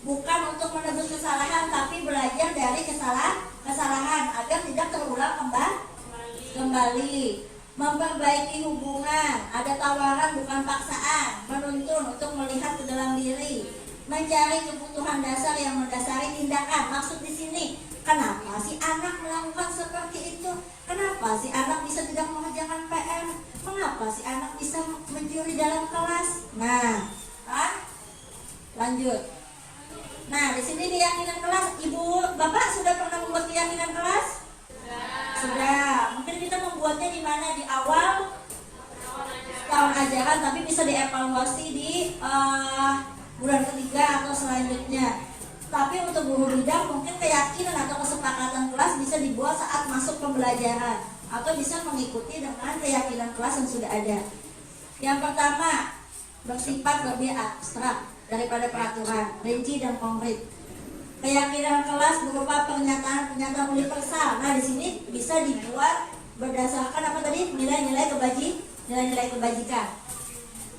bukan untuk menebus kesalahan, tapi belajar dari kesalahan agar tidak terulang kembali. Memperbaiki hubungan, ada tawaran bukan paksaan, menuntun untuk melihat ke dalam diri, mencari kebutuhan dasar yang mendasari tindakan. Maksud di sini, kenapa si anak melakukan seperti itu? Kenapa si anak bisa tidak mengerjakan PR? Mengapa si anak bisa mencuri dalam kelas? Nah, lanjut. Nah, di sini keyakinan kelas. Ibu, bapak sudah pernah membuat keyakinan kelas? membuatnya di mana? Di awal tahun ajaran, tapi bisa dievaluasi di bulan ketiga atau selanjutnya. Tapi untuk guru bidang mungkin keyakinan atau kesepakatan kelas bisa dibuat saat masuk pembelajaran atau bisa mengikuti dengan keyakinan kelas yang sudah ada. Yang pertama, bersifat lebih abstrak daripada peraturan, rinci dan konkret. Keyakinan kelas berupa pernyataan universal. Nah, di sini bisa dibuat berdasarkan apa tadi? Nilai-nilai kebajikan.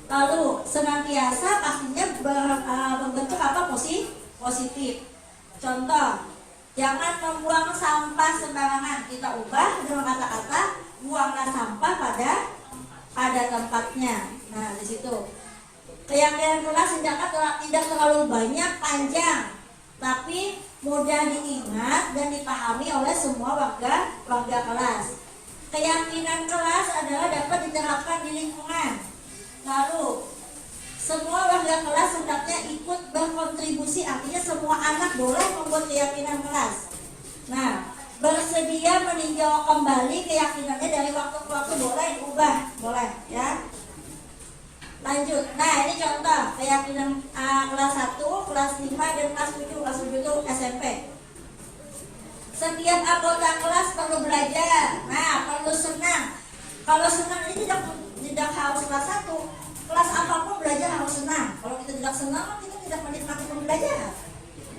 Lalu senantiasa pastinya berbentuk apa? Positif. Contoh, jangan membuang sampah sembarangan. Kita ubah dengan kata-kata buanglah sampah pada tempatnya. Nah, di situ. Keyakinan kelas tidak terlalu banyak, panjang, tapi mudah diingat dan dipahami oleh semua warga kelas. Keyakinan kelas adalah dapat diterapkan di lingkungan. Lalu, semua warga kelas hendaknya ikut berkontribusi, artinya semua anak boleh membuat keyakinan kelas. Nah, bersedia meninjau kembali keyakinannya dari waktu ke waktu, boleh diubah, boleh ya. Lanjut, nah ini contoh keyakinan kelas 1, kelas 5, dan kelas 7. Kelas 7 itu SMP. Setiap anggota kelas perlu belajar, nah perlu senang. Kalau senang ini tidak harus kelas 1. Kelas apapun belajar harus senang. Kalau kita tidak senang, kita tidak menikmati pembelajaran.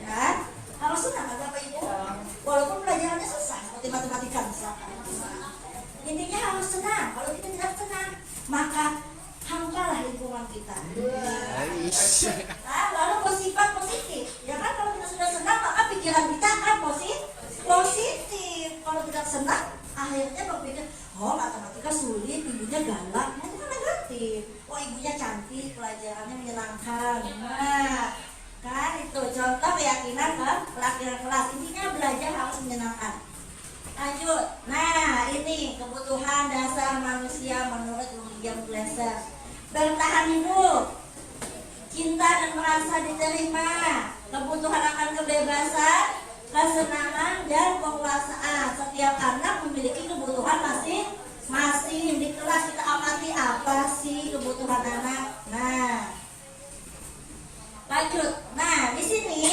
Ya, harus senang, ada apa Ibu? Walaupun pelajarannya susah, seperti matematika misalkan. Intinya harus senang. Kalau kita tidak senang, maka hamparlah lingkungan kita. Nah, lalu bersifat positif. Ya kan, kalau kita sudah senang, maka pikiran kita akan positif. Kalau tidak senang, akhirnya berpikir, oh matematika sulit, ibunya galak. Nah, itu kan negatif. Oh, ibunya cantik, pelajarannya menyenangkan. Nah, kan itu contoh keyakinan kelas. Intinya belajar harus menyenangkan. Lanjut. Nah, ini kebutuhan dasar manusia menurut William Glasser. Bertahan hidup, cinta dan merasa diterima, kebutuhan akan kebebasan, kesenangan, dan penguasaan. Setiap anak memiliki kebutuhan masing-masing. Di kelas kita amati apa sih kebutuhan anak. Nah, lanjut. Nah, di sini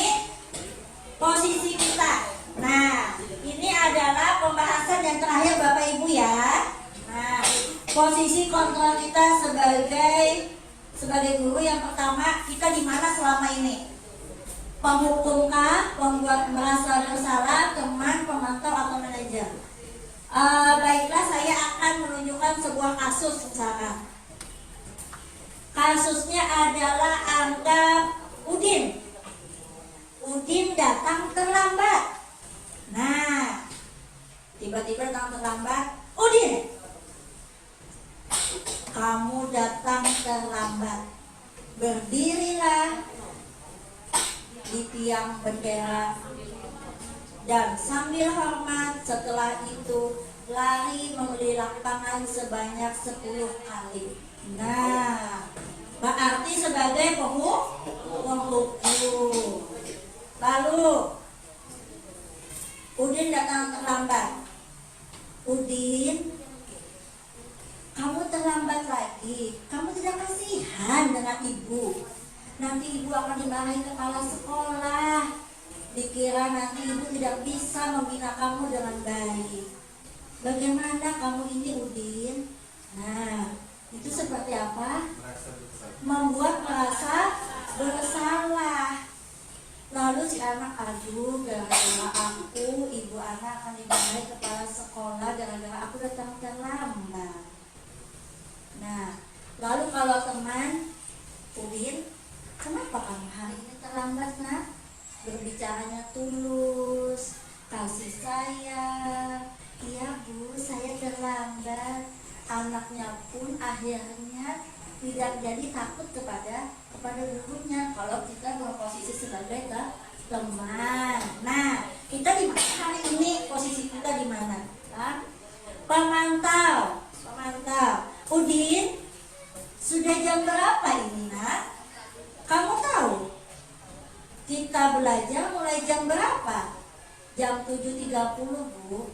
posisi kita. Nah, ini adalah pembahasan yang terakhir Bapak Ibu ya. Nah, posisi kontrol kita sebagai guru yang pertama, kita di mana selama ini? Penghukumkah, pembuat merasa bersalah, teman, pemantau, atau manajer? Baiklah, saya akan menunjukkan sebuah kasus misalkan. Kasusnya adalah anggap Udin. Udin datang terlambat. Nah, tiba-tiba datang terlambat. Udin, kamu datang terlambat. Berdirilah di tiang bendera dan sambil hormat setelah itu lari mengeliling lapangan sebanyak 10 kali. Nah, berarti sebagai penghukum. Lalu Udin datang terlambat. Udin, kamu terlambat lagi. Kamu tidak kasihan dengan ibu. Nanti ibu akan dimarahi kepala sekolah. Dikira nanti ibu tidak bisa membina kamu dengan baik. Bagaimana kamu ini, Udin? Nah, itu seperti apa? Membuat merasa bersalah. Lalu si anak, aduh, gara-gara aku, ibu anak akan dimarahi kepala sekolah gara-gara aku datang terlambat. Nah, lalu kalau teman, Udin, kenapa kamu hari ini terlambat, nak? Berbicaranya tulus, kasih sayang. Iya bu, saya terlambat. Anaknya pun akhirnya tidak jadi takut kepada gurunya kalau kita berposisi sebagai teman. Nah, kita di mana hari ini? Posisi kita di mana? Pemantau. Udin, sudah jam berapa ini, nak? Kamu tahu kita belajar mulai jam berapa? Jam 7.30, Bu.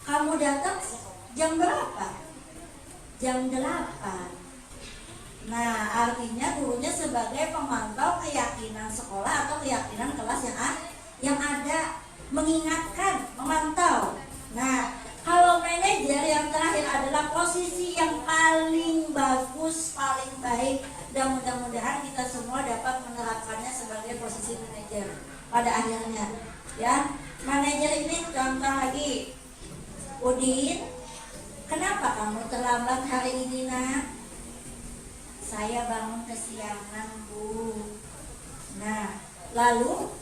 Kamu datang Jam berapa? Jam 8. Nah, artinya gurunya sebagai pemantau keyakinan sekolah atau keyakinan kelas yang ada, mengingatkan, memantau. Nah, kalau manajer yang terakhir adalah posisi yang paling bagus, paling baik, dan mudah-mudahan kita semua dapat menerapkannya sebagai posisi manajer pada akhirnya. Ya, manajer ini contoh lagi. Udin, kenapa kamu terlambat hari ini, nak? Saya bangun kesiangan, Bu. Nah, lalu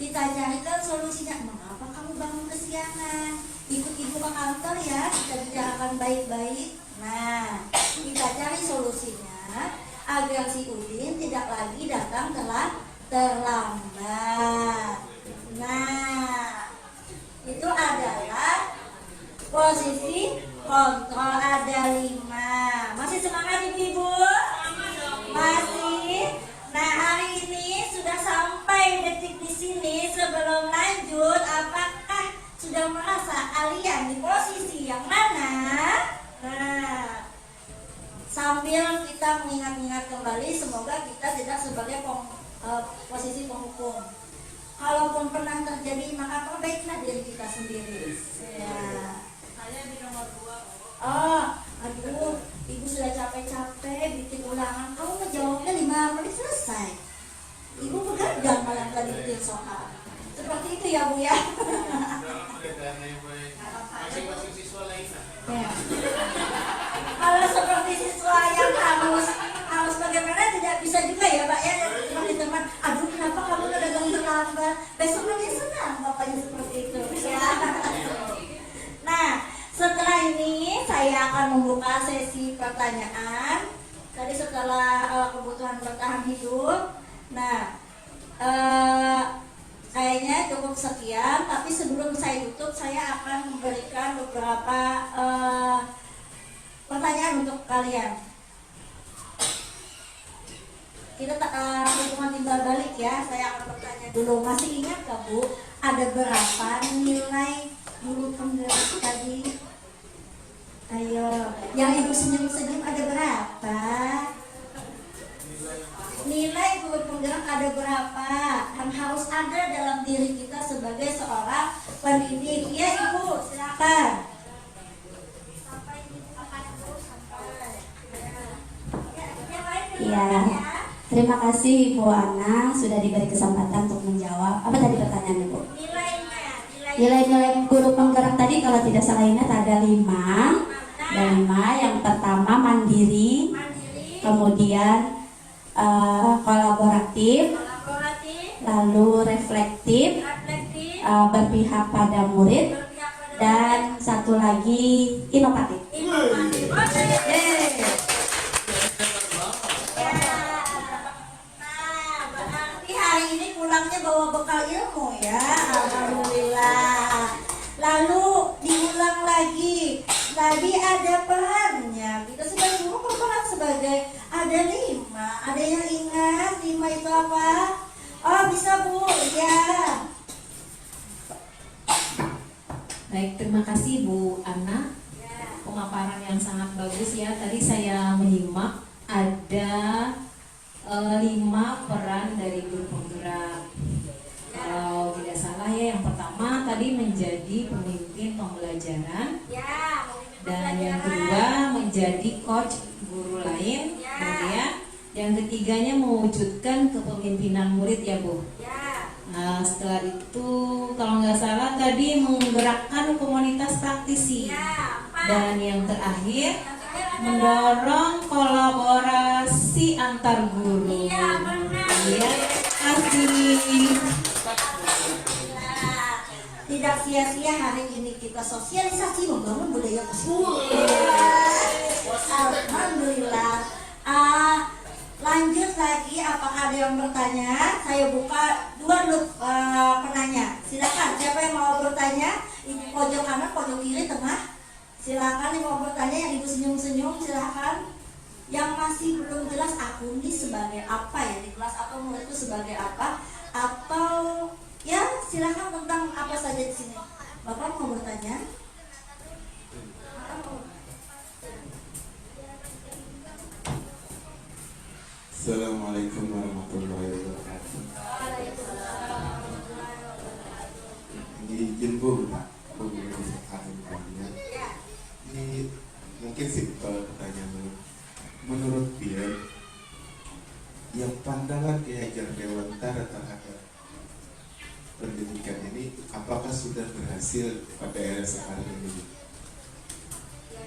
kita carikan solusinya. Mengapa kamu bangun kesiangan? Ikut ibu ke kantor ya, kita bicarakan baik-baik. Nah, kita cari solusinya agar si Udin tidak lagi datang terlambat. Nah, itu adalah posisi kontrol, ada 5. Masih semangat ibu-ibu? Masih. Nah, hari ini sudah sampai detik di sini. Sebelum lanjut, apakah sudah merasa kalian di posisi yang mana? Nah, sambil kita mengingat-ingat kembali, semoga kita tidak sebagai posisi penghukum. Kalaupun pernah terjadi, maka perbaikilah diri kita sendiri. Ya. Saya di nomor 2. Oh, aduh, ibu sudah capek-capek bikin ulangan. Kamu menjawabnya 5 menit selesai. Ibu begadang malam tadi bikin soal. Seperti itu ya, Bu ya. Masing-masing siswa lain. Ya. Kalau seperti siswa yang harus bagaimana, tidak bisa juga ya, Pak ya. Seperti teman, aduh kenapa kamu datang terlambat? Besok lagi senang bapaknya seperti itu. Ya. Nah, setelah ini saya akan membuka sesi pertanyaan. Tadi setelah kebutuhan bertahan hidup. Nah, kayaknya cukup sekian. Tapi sebelum saya tutup, saya akan memberikan beberapa pertanyaan untuk kalian. Kita hitungan timbal balik ya. Saya akan bertanya dulu. Masih ingat gak, Bu? Ada berapa nilai guru penggerak tadi? Ayo, yang ibu senyum-senyum ada berapa? Nilai guru penggerak ada berapa? Yang harus ada dalam diri kita sebagai seorang pendidik. Ya ibu, silakan. Iya, terima kasih Ibu Ana sudah diberi kesempatan untuk menjawab. Apa tadi pertanyaan Ibu? Nilai-nilai guru penggerak tadi kalau tidak salah ingat ada 5. Ada 5. Yang pertama mandiri, kemudian kolaboratif, lalu reflektif, berpihak pada murid, dan satu lagi inovatif. Hari ini pulangnya bawa bekal ilmu ya, alhamdulillah. Lalu diulang lagi. Tadi ada perannya. Kita sebagai guru berperan sebagai ada 5. Ada yang ingat 5 itu apa? Oh bisa Bu, ya. Baik, terima kasih Bu Ana. Pemaparan yang sangat bagus ya. Tadi saya menyimak ada 5 peran dari guru penggerak. Kalau tidak salah ya, yang pertama tadi menjadi pemimpin pembelajaran, dan yang kedua menjadi coach guru lain, kemudian yang ketiganya mewujudkan kepemimpinan murid ya Bu. Nah, setelah itu kalau nggak salah tadi menggerakkan komunitas praktisi, dan yang terakhir mendorong kolaborasi antar guru. Iya, kasih. Tidak sia-sia hari ini kita sosialisasi membangun budaya positif. Alhamdulillah. Lanjut lagi, apakah ada yang bertanya? Saya buka 2 loop penanya. Silakan, siapa yang mau bertanya? Ini pojok kanan, pojok kiri, tengah. Silakan yang mau bertanya, yang ibu senyum-senyum silakan. Yang masih belum jelas aku ini sebagai apa ya di kelas, atau murid itu sebagai apa, atau ya silakan tentang apa saja di sini. Bapak mau bertanya? Assalamualaikum warahmatullahi wabarakatuh. Izin Bu, Pak, Bu Alim kalian. Ini mungkin simpel pertanyaan. Menurut dia, yang pandangan Ki Hajar Dewantara terhadap pendidikan ini apakah sudah berhasil pada era sekarang ini?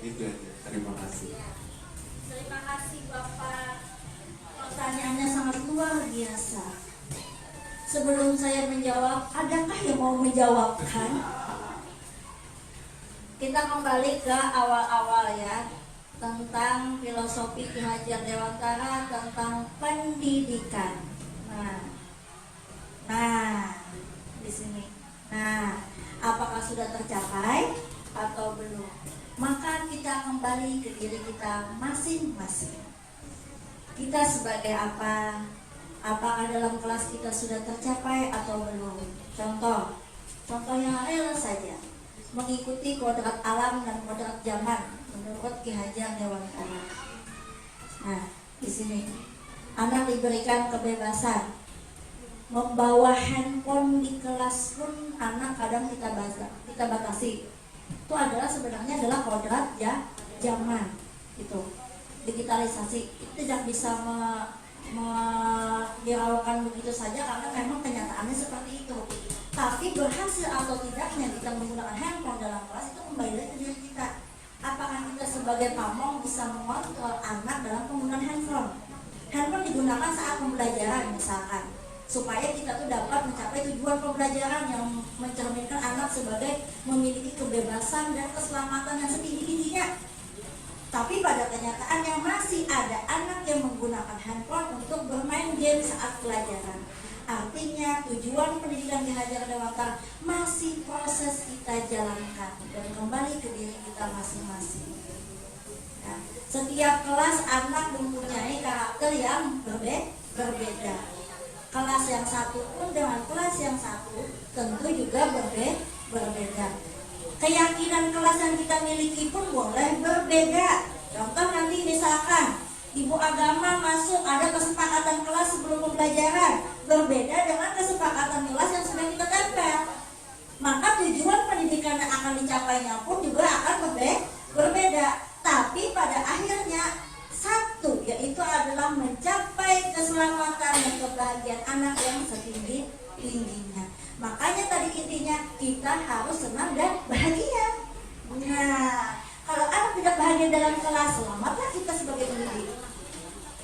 Itu aja. Terima kasih. Terima kasih Bapak. Pertanyaannya sangat luar biasa. Sebelum saya menjawab, adakah yang mau menjawabkan? Kita kembali ke awal-awal ya, tentang filosofi Ki Hajar Dewantara tentang pendidikan. Nah, di sini. Nah, apakah sudah tercapai atau belum? Maka kita kembali ke diri kita masing-masing. Kita sebagai apa? Apakah dalam kelas kita sudah tercapai atau belum? Contoh yang real saja, mengikuti kodrat alam dan kodrat zaman menurut Ki Hajar Dewantara. Nah, di sini anak diberikan kebebasan membawa handphone di kelas pun anak kadang kita batasi. Itu adalah sebenarnya adalah kodrat ya zaman itu. Digitalisasi itu tidak bisa diraukan begitu saja karena memang kenyataannya seperti itu. Tapi berhasil atau tidaknya kita menggunakan handphone dalam kelas itu kembali lagi ke diri kita. Apakah kita sebagai pamong bisa mengontrol anak dalam penggunaan handphone? Handphone digunakan saat pembelajaran misalkan, supaya kita tuh dapat mencapai tujuan pembelajaran yang mencerminkan anak sebagai memiliki kebebasan dan keselamatan yang setinggi-tingginya. Tapi pada kenyataannya masih ada anak yang menggunakan handphone untuk bermain game saat pelajaran. Artinya tujuan pendidikan Ki Hajar Dewantara masih proses kita jalankan dan kembali ke diri kita masing-masing. Nah, setiap kelas anak mempunyai karakter yang berbeda. Kelas yang satu pun dengan kelas yang satu tentu juga berbeda. Keyakinan kelas yang kita miliki pun boleh berbeda. Contoh nanti misalkan ibu agama masuk, ada kesepakatan kelas sebelum pembelajaran berbeda dengan kesepakatan kelas yang sudah kita tempel. Maka tujuan pendidikan yang akan dicapainya pun juga akan berbeda. Tapi pada akhirnya satu, yaitu adalah mencapai keselamatan dan kebahagiaan anak yang setinggi-tingginya. Makanya tadi intinya kita harus senang dan bahagia. Nah, kalau anak tidak bahagia dalam kelas, selamatlah kita sebagai pendidik.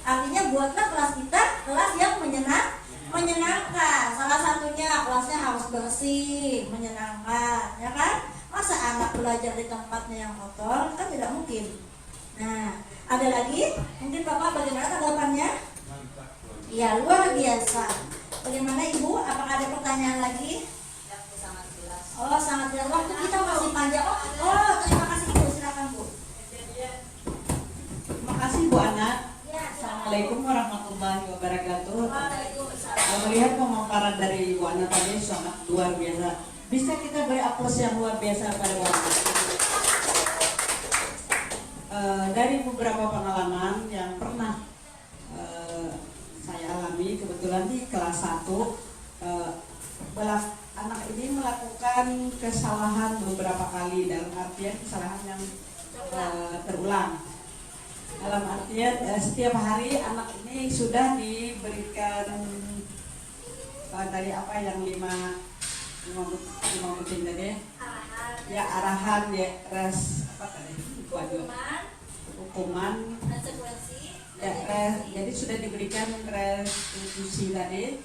Artinya buatlah kelas kita kelas yang menyenangkan. Salah satunya kelasnya harus bersih, menyenangkan, ya kan? Masa anak belajar di tempatnya yang kotor? Kan tidak mungkin. Nah, ada lagi? Mungkin Bapak bagaimana tanggapannya? Ya, luar biasa. Bagaimana Ibu? Apakah ada pertanyaan lagi? Sangat jelas. Oh, sangat jelas. Waktu kita masih panjang. Oh, terima kasih Ibu. Silakan Bu. Terima kasih Bu Ana. Ya, Assalamualaikum warahmatullahi wabarakatuh. Waalaikumsalam. Melihat pemaparan dari Bu Ana tadi sangat luar biasa. Bisa kita beri aplaus yang luar biasa pada Bu Ana. Dari beberapa pengalaman yang pernah saya alami, kebetulan di kelas 1 anak ini melakukan kesalahan beberapa kali, dalam artian kesalahan yang terulang. Dalam artian setiap hari anak ini sudah diberikan tadi apa yang lima butir tadi ya, arahan ya, apa tadi hukuman ya, jadi sudah diberikan restitusi tadi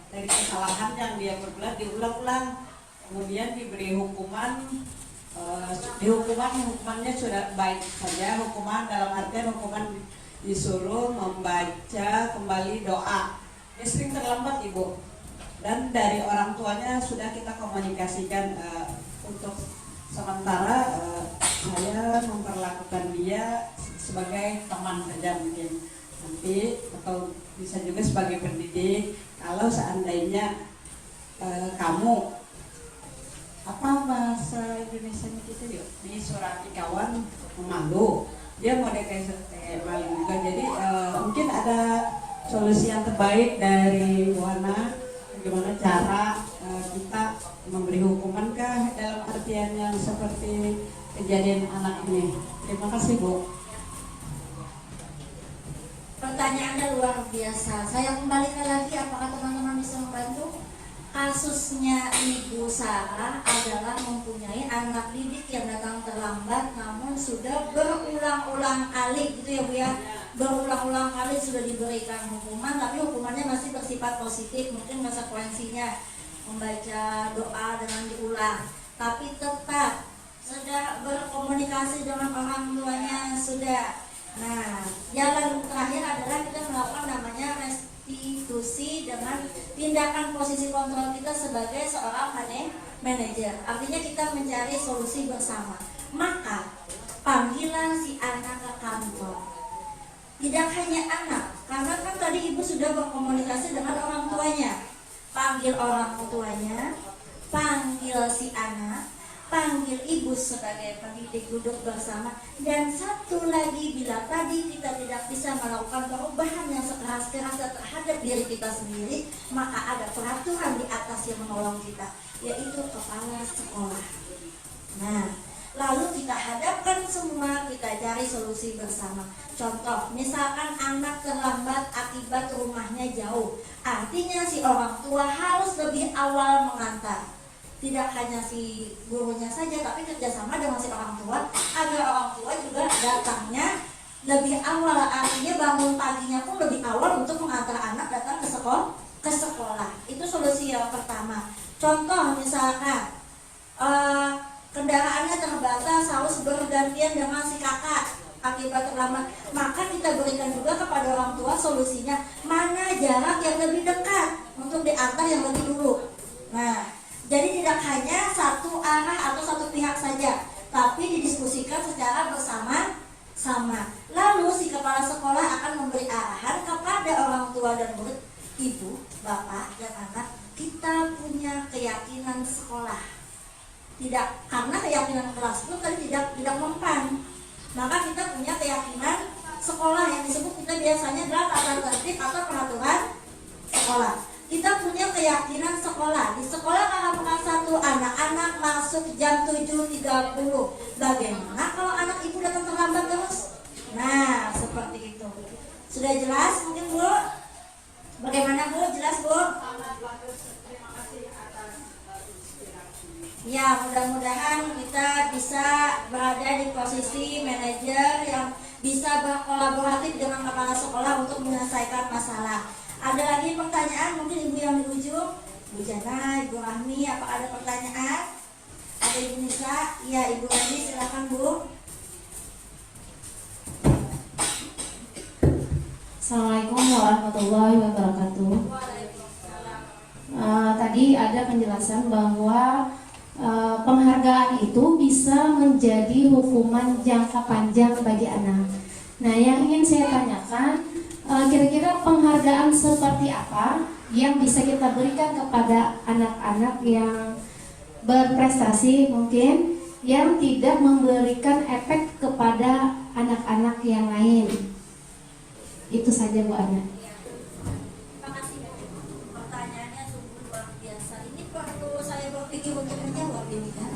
dari kesalahan yang dia berbuat diulang-ulang, kemudian diberi hukuman. Hukumannya sudah baik saja, hukuman dalam artian hukuman disuruh membaca kembali doa. Dia sering terlambat Ibu, dan dari orang tuanya sudah kita komunikasikan untuk sementara saya memperlakukan dia sebagai teman saja mungkin, nanti atau bisa juga sebagai pendidik. Kalau seandainya kamu apa bahasa Indonesia kita yuk di surat ikawan memalu, dia mau kayak maling juga. Jadi mungkin ada solusi yang terbaik dari Bu Ana, bagaimana cara kita memberi hukuman kah dalam artian yang seperti kejadian anak ini. Terima kasih Bu. Pertanyaannya luar biasa. Saya kembalikan lagi, apakah teman-teman bisa membantu? Kasusnya Ibu Sarah adalah mempunyai anak didik yang datang terlambat, namun sudah berulang-ulang kali, gitu ya Bu ya. Berulang-ulang kali sudah diberikan hukuman, tapi hukumannya masih bersifat positif, mungkin konsekuensinya membaca doa dengan diulang, tapi tetap sudah berkomunikasi dengan orang tuanya sudah. Nah, jalan terakhir adalah kita melakukan namanya restitusi dengan tindakan posisi kontrol kita sebagai seorang manajer. Artinya kita mencari solusi bersama. Maka panggilan si anak ke kantor. Tidak hanya anak, karena kan tadi ibu sudah berkomunikasi dengan orang tuanya. Panggil orang tuanya, panggil si anak, panggil ibu sebagai pendidik, duduk bersama. Dan satu lagi, bila tadi kita tidak bisa melakukan perubahan yang sekeras-kerasnya terhadap diri kita sendiri, maka ada peraturan di atas yang menolong kita, yaitu kepala sekolah. Nah, lalu kita hadapkan semua, kita cari solusi bersama. Contoh, misalkan anak terlambat akibat rumahnya jauh, artinya si orang tua harus lebih awal mengantar. Tidak hanya si gurunya saja, tapi kerjasama dengan si orang tua agar orang tua juga datangnya lebih awal. Artinya bangun paginya pun lebih awal untuk mengantar anak datang ke sekolah. Itu solusi yang pertama. Contoh misalkan kendaraannya terbatas, harus bergantian dengan si kakak akibat terlambat, maka kita berikan juga kepada orang tua solusinya, mana jarak yang lebih dekat untuk diantar yang lebih dulu. Nah, jadi tidak hanya satu arah atau satu pihak saja, tapi didiskusikan secara bersama-sama. Lalu si kepala sekolah akan memberi arahan kepada orang tua dan murid, ibu, bapak, dan anak. Kita punya keyakinan sekolah. Tidak, karena keyakinan kelas itu tadi tidak mempan. Maka kita punya keyakinan sekolah yang disebut kita biasanya adalah tata tertib atau peraturan sekolah. Kita punya keyakinan sekolah. Di sekolah KKP 1 anak-anak masuk jam 7.30. Bagaimana kalau anak ibu datang terlambat terus? Nah, seperti itu. Sudah jelas mungkin Bu? Bagaimana Bu? Jelas Bu? Ya, mudah-mudahan kita bisa berada di posisi manajer yang bisa berkolaboratif dengan kepala sekolah untuk menyelesaikan masalah. Ada lagi pertanyaan, mungkin ibu yang di ujung, Bu Jana, Ibu Rahmi, apa ada pertanyaan? Ada Ibu Nisa? Iya, Ibu Rahmi, silakan Bu. Assalamualaikum warahmatullahi wabarakatuh. Tadi ada penjelasan bahwa penghargaan itu bisa menjadi hukuman jangka panjang bagi anak. Nah, yang ingin saya tanyakan, kira-kira penghargaan seperti apa yang bisa kita berikan kepada anak-anak yang berprestasi mungkin, yang tidak memberikan efek kepada anak-anak yang lain? Itu saja Bu Ana. Terima kasih Bu. Pertanyaannya sungguh luar biasa. Ini perlu saya berpikir untuk menjawab ini kan.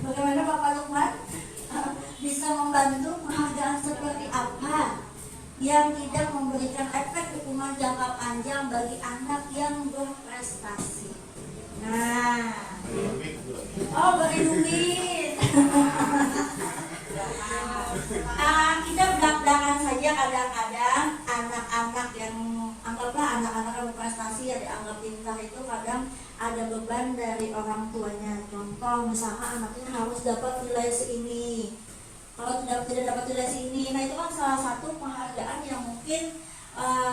Bagaimana Bapak Lukman bisa membantu penghargaan seperti apa yang tidak memberikan efek hukuman jangka panjang bagi anak yang berprestasi? Nah, beri duit. Kita belak-belakan saja kadang-kadang anak-anak yang anggaplah anak-anak yang berprestasi yang dianggap pintar itu kadang ada beban dari orang tuanya. Contoh misalkan anaknya harus dapat nilai segini, kalau tidak dapat nilai segini, nah itu kan salah satu penghargaan yang mungkin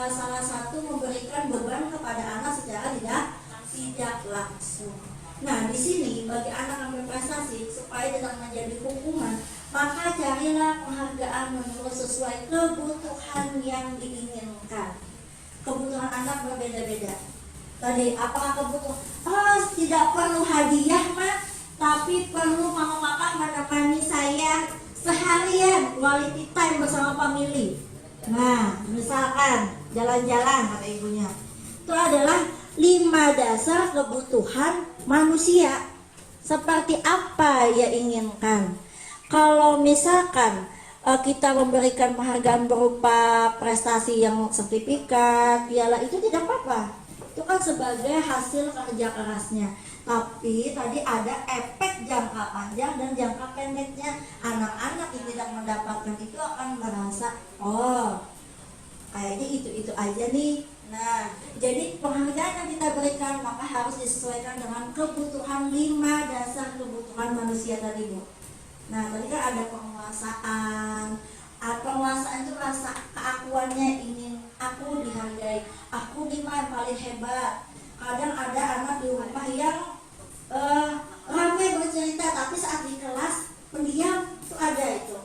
salah satu memberikan beban kepada anak secara tidak langsung. Nah, di sini bagi anak yang berprestasi supaya tidak menjadi hukuman, maka carilah penghargaan menurut sesuai kebutuhan yang diinginkan. Kebutuhan anak berbeda-beda. Tadi apakah kebutuhan? Tidak perlu hadiah, Mak. tapi perlu mama papa menemani saya seharian quality time bersama family. Nah, misalkan jalan-jalan kata ibunya, itu adalah 5 dasar kebutuhan manusia. Seperti apa ia inginkan. Kalau misalkan kita memberikan penghargaan berupa prestasi yang sertifikat, piala, itu tidak apa-apa. Itu kan sebagai hasil kerja kerasnya. Tapi tadi ada efek jangka panjang dan jangka pendeknya. Anak-anak yang tidak mendapatkan itu akan merasa, oh kayaknya itu aja nih. Nah, jadi penghargaan yang kita berikan maka harus disesuaikan dengan kebutuhan 5 dasar kebutuhan manusia tadi, Bu. Nah, tadi kan ada penguasaan. Penguasaan itu rasa keakuannya, ingin aku dihargai, aku yang paling hebat. Kadang ada anak di rumah yang ramai bercerita, tapi saat di kelas pendiam, itu ada itu.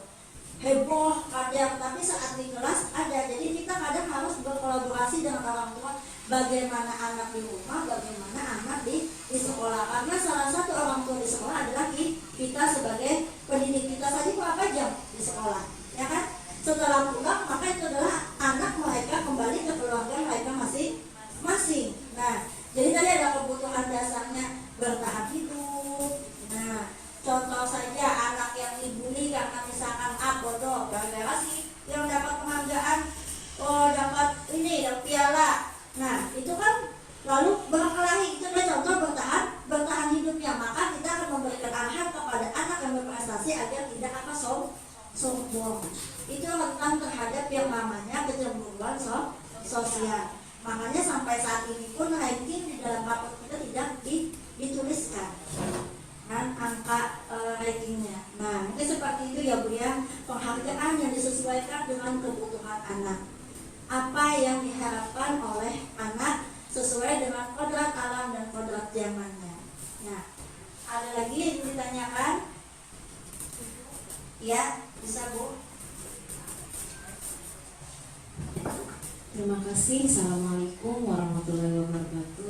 Heboh kadang, tapi saat di kelas ada. Jadi kita kadang harus berkolaborasi dengan orang tua. Bagaimana anak di rumah, bagaimana anak di sekolah. Karena salah satu orang tua di sekolah adalah kita sebagai pendidik. Kita saja berapa jam di sekolah, ya kan? Setelah pulang, maka itu adalah anak mereka kembali ke keluarga mereka masing-masing. Nah, jadi tadi ada kebutuhan dasarnya bertahan hidup. Nah, contoh saja anak yang dibully karena misalkan bodoh, gara-gara sih yang dapat penghargaan, dapat ini, yang piala. Nah, itu kan lalu berkelahi, itu adalah contoh bertahan hidupnya. Maka kita akan memberikan arahan kepada anak yang berprestasi agar tidak sombong. Itu rentan terhadap yang namanya kecemburuan sosial. Makanya sampai saat ini pun ranking di dalam rapor kita tidak dituliskan kan angka rankingnya. Nah, mungkin seperti itu ya Bu ya, penghargaan yang disesuaikan dengan kebutuhan anak. Apa yang diharapkan oleh anak sesuai dengan kodrat alam dan kodrat zamannya. Nah, ada lagi yang ditanyakan? Ya, bisa Bu. Terima kasih. Assalamualaikum warahmatullahi wabarakatuh.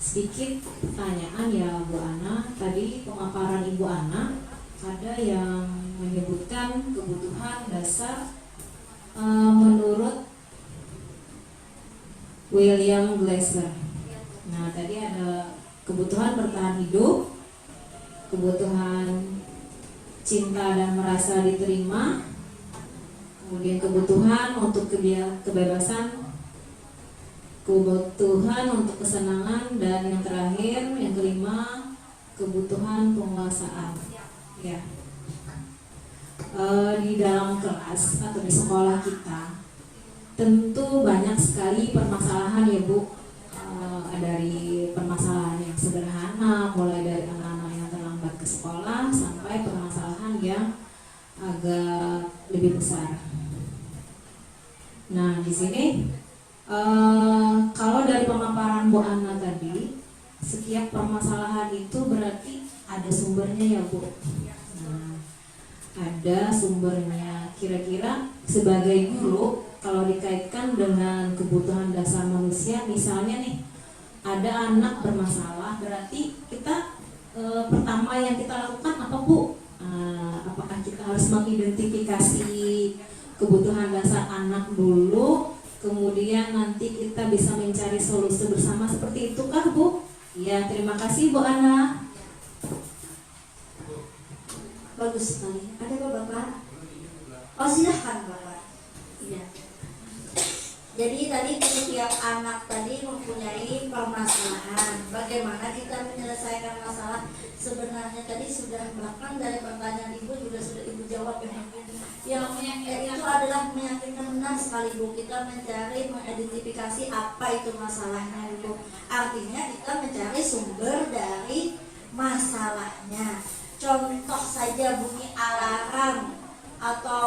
Sedikit pertanyaan ya Bu Ana. Tadi pemaparan Ibu Ana ada yang menyebutkan kebutuhan dasar menurut William Glasser. Nah, tadi ada kebutuhan bertahan hidup, kebutuhan cinta dan merasa diterima, kemudian kebutuhan untuk kebebasan, kebutuhan untuk kesenangan, dan yang terakhir, yang kelima, kebutuhan penguasaan. Ya, di dalam kelas atau di sekolah kita tentu banyak sekali permasalahan ya Bu, dari permasalahan yang sederhana, mulai dari anak-anak yang terlambat ke sekolah sampai permasalahan yang agak lebih besar. Nah, di sini kalau dari pemaparan Bu Ana tadi, setiap permasalahan itu berarti ada sumbernya ya Bu. Nah, ada sumbernya. Kira-kira sebagai guru, kalau dikaitkan dengan kebutuhan dasar manusia, misalnya nih, ada anak bermasalah, berarti kita pertama yang kita lakukan apa Bu? Apakah kita harus mengidentifikasi kebutuhan dasar anak dulu, kemudian nanti kita bisa mencari solusi bersama, seperti itu kah Bu? Ya, terima kasih Bu Ana. Bagus sekali. Ada Bapak? Oh, silahkan Bapak. Iya. Jadi tadi setiap anak tadi mempunyai permasalahan. Bagaimana kita menyelesaikan masalah? Sebenarnya tadi sudah, bahkan dari pertanyaan Ibu juga sudah Ibu jawab yang itu adalah meyakinkan benar sekali Bu. Kita mencari, mengidentifikasi apa itu masalahnya Bu. Artinya kita mencari sumber dari masalahnya. Contoh saja bunyi alarm, atau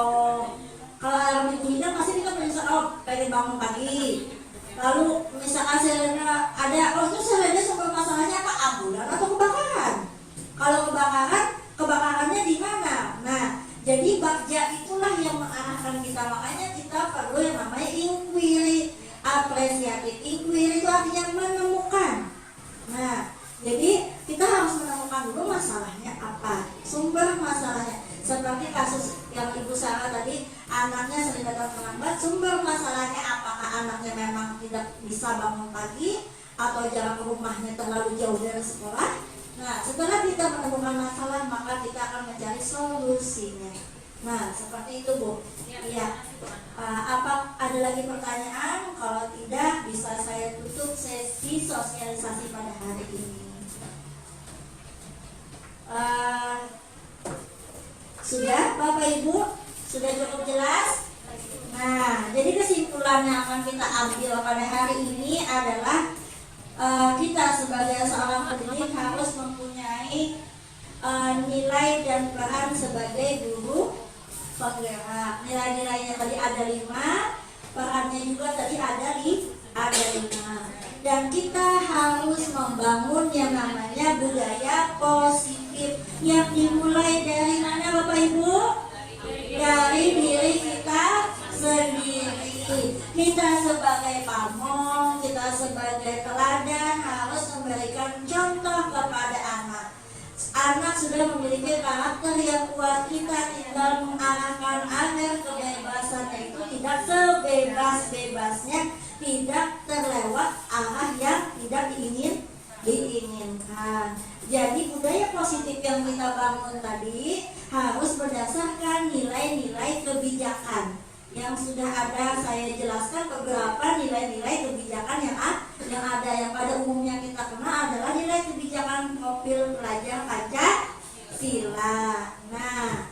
kalau alarm dibunyikan pasti kita menyesal, oh pengen bangun pagi. Lalu misalkan sirena ada, oh itu sirena sumber masalahnya apa? Ambulan atau kebakaran? Kalau kebakarannya di mana? Nah, jadi bagja itulah yang mengarahkan kita. Makanya kita perlu yang namanya inquiry, apresiatif. Inquiry itu artinya menemukan. Nah, jadi kita harus menemukan dulu masalahnya apa, sumber masalahnya. Seperti kasus yang Ibu Sarah tadi, anaknya sering datang terlambat, sumber masalahnya apakah anaknya memang tidak bisa bangun pagi atau jarak rumahnya terlalu jauh dari sekolah. Nah, setelah kita menemukan masalah, maka kita akan mencari solusinya. Nah, seperti itu Bu. Iya. Apa ada lagi pertanyaan? Kalau tidak, bisa saya tutup sesi sosialisasi pada hari ini. Sudah Bapak Ibu? Sudah cukup jelas? Nah, jadi kesimpulan yang akan kita ambil pada hari ini adalah kita sebagai seorang pendidik harus mempunyai nilai dan peran sebagai guru penggerak. Nilai-nilainya tadi ada 5, perannya juga tadi ada 5. Dan kita harus membangun yang namanya budaya positif yang dimulai dari mana Bapak Ibu? Dari diri kita sendiri. Kita sebagai pamong, kita sebagai teladan harus memberikan contoh kepada anak. Anak sudah memiliki karakter yang kuat, kita tinggal mengarahkan agar kebebasannya itu tidak sebebas-bebasnya, tidak terlewat arah yang tidak diinginkan. Jadi budaya positif yang kita bangun tadi harus berdasarkan nilai-nilai kebijakan yang sudah ada. Saya jelaskan beberapa nilai-nilai kebijakan yang ada, yang pada umumnya kita kenal adalah nilai kebijakan profil pelajar Pancasila. Nah,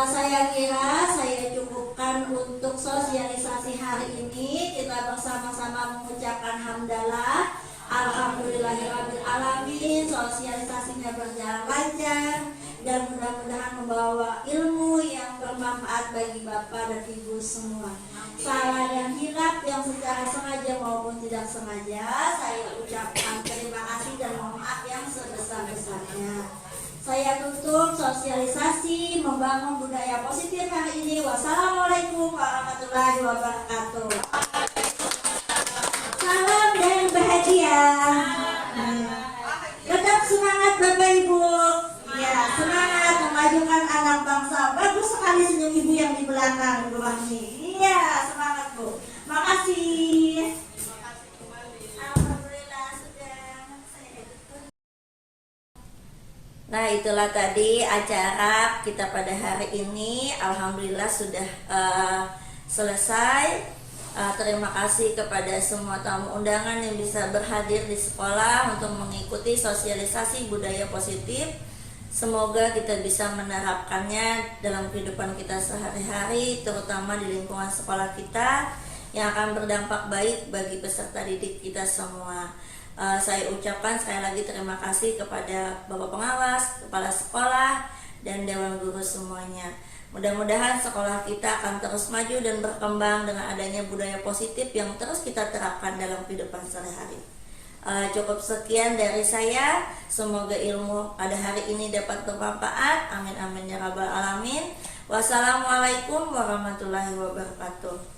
saya kira saya cukupkan untuk sosialisasi hari ini. Kita bersama-sama mengucapkan hamdalah, alhamdulillahirabbil alamin. Sosialisasinya berjalan lancar dan mudah-mudahan membawa ilmu yang bermanfaat bagi Bapak dan Ibu semua. Salah dan hilaf yang secara sengaja maupun tidak sengaja, saya ucapkan terima kasih dan mohon maaf yang sebesar-besarnya. Saya tutup sosialisasi membangun budaya positif hari ini. Wassalamualaikum warahmatullahi wabarakatuh. Salam dan bahagia. Tetap semangat Bapak Ibu. Ya, semangat memajukan anak bangsa. Bagus sekali senyum Ibu yang di belakang Ibu Rahmi. Iya, semangat Bu. Makasih. Alhamdulillah sudah. Nah, itulah tadi acara kita pada hari ini. Alhamdulillah sudah selesai. Terima kasih kepada semua tamu undangan yang bisa berhadir di sekolah untuk mengikuti sosialisasi budaya positif. Semoga kita bisa menerapkannya dalam kehidupan kita sehari-hari, terutama di lingkungan sekolah kita, yang akan berdampak baik bagi peserta didik kita semua. Saya ucapkan sekali lagi terima kasih kepada Bapak Pengawas, Kepala Sekolah, dan Dewan Guru semuanya. Mudah-mudahan sekolah kita akan terus maju dan berkembang dengan adanya budaya positif yang terus kita terapkan dalam kehidupan sehari-hari. Cukup sekian dari saya. Semoga ilmu pada hari ini dapat bermanfaat. Amin amin ya rabbal alamin. Wassalamualaikum warahmatullahi wabarakatuh.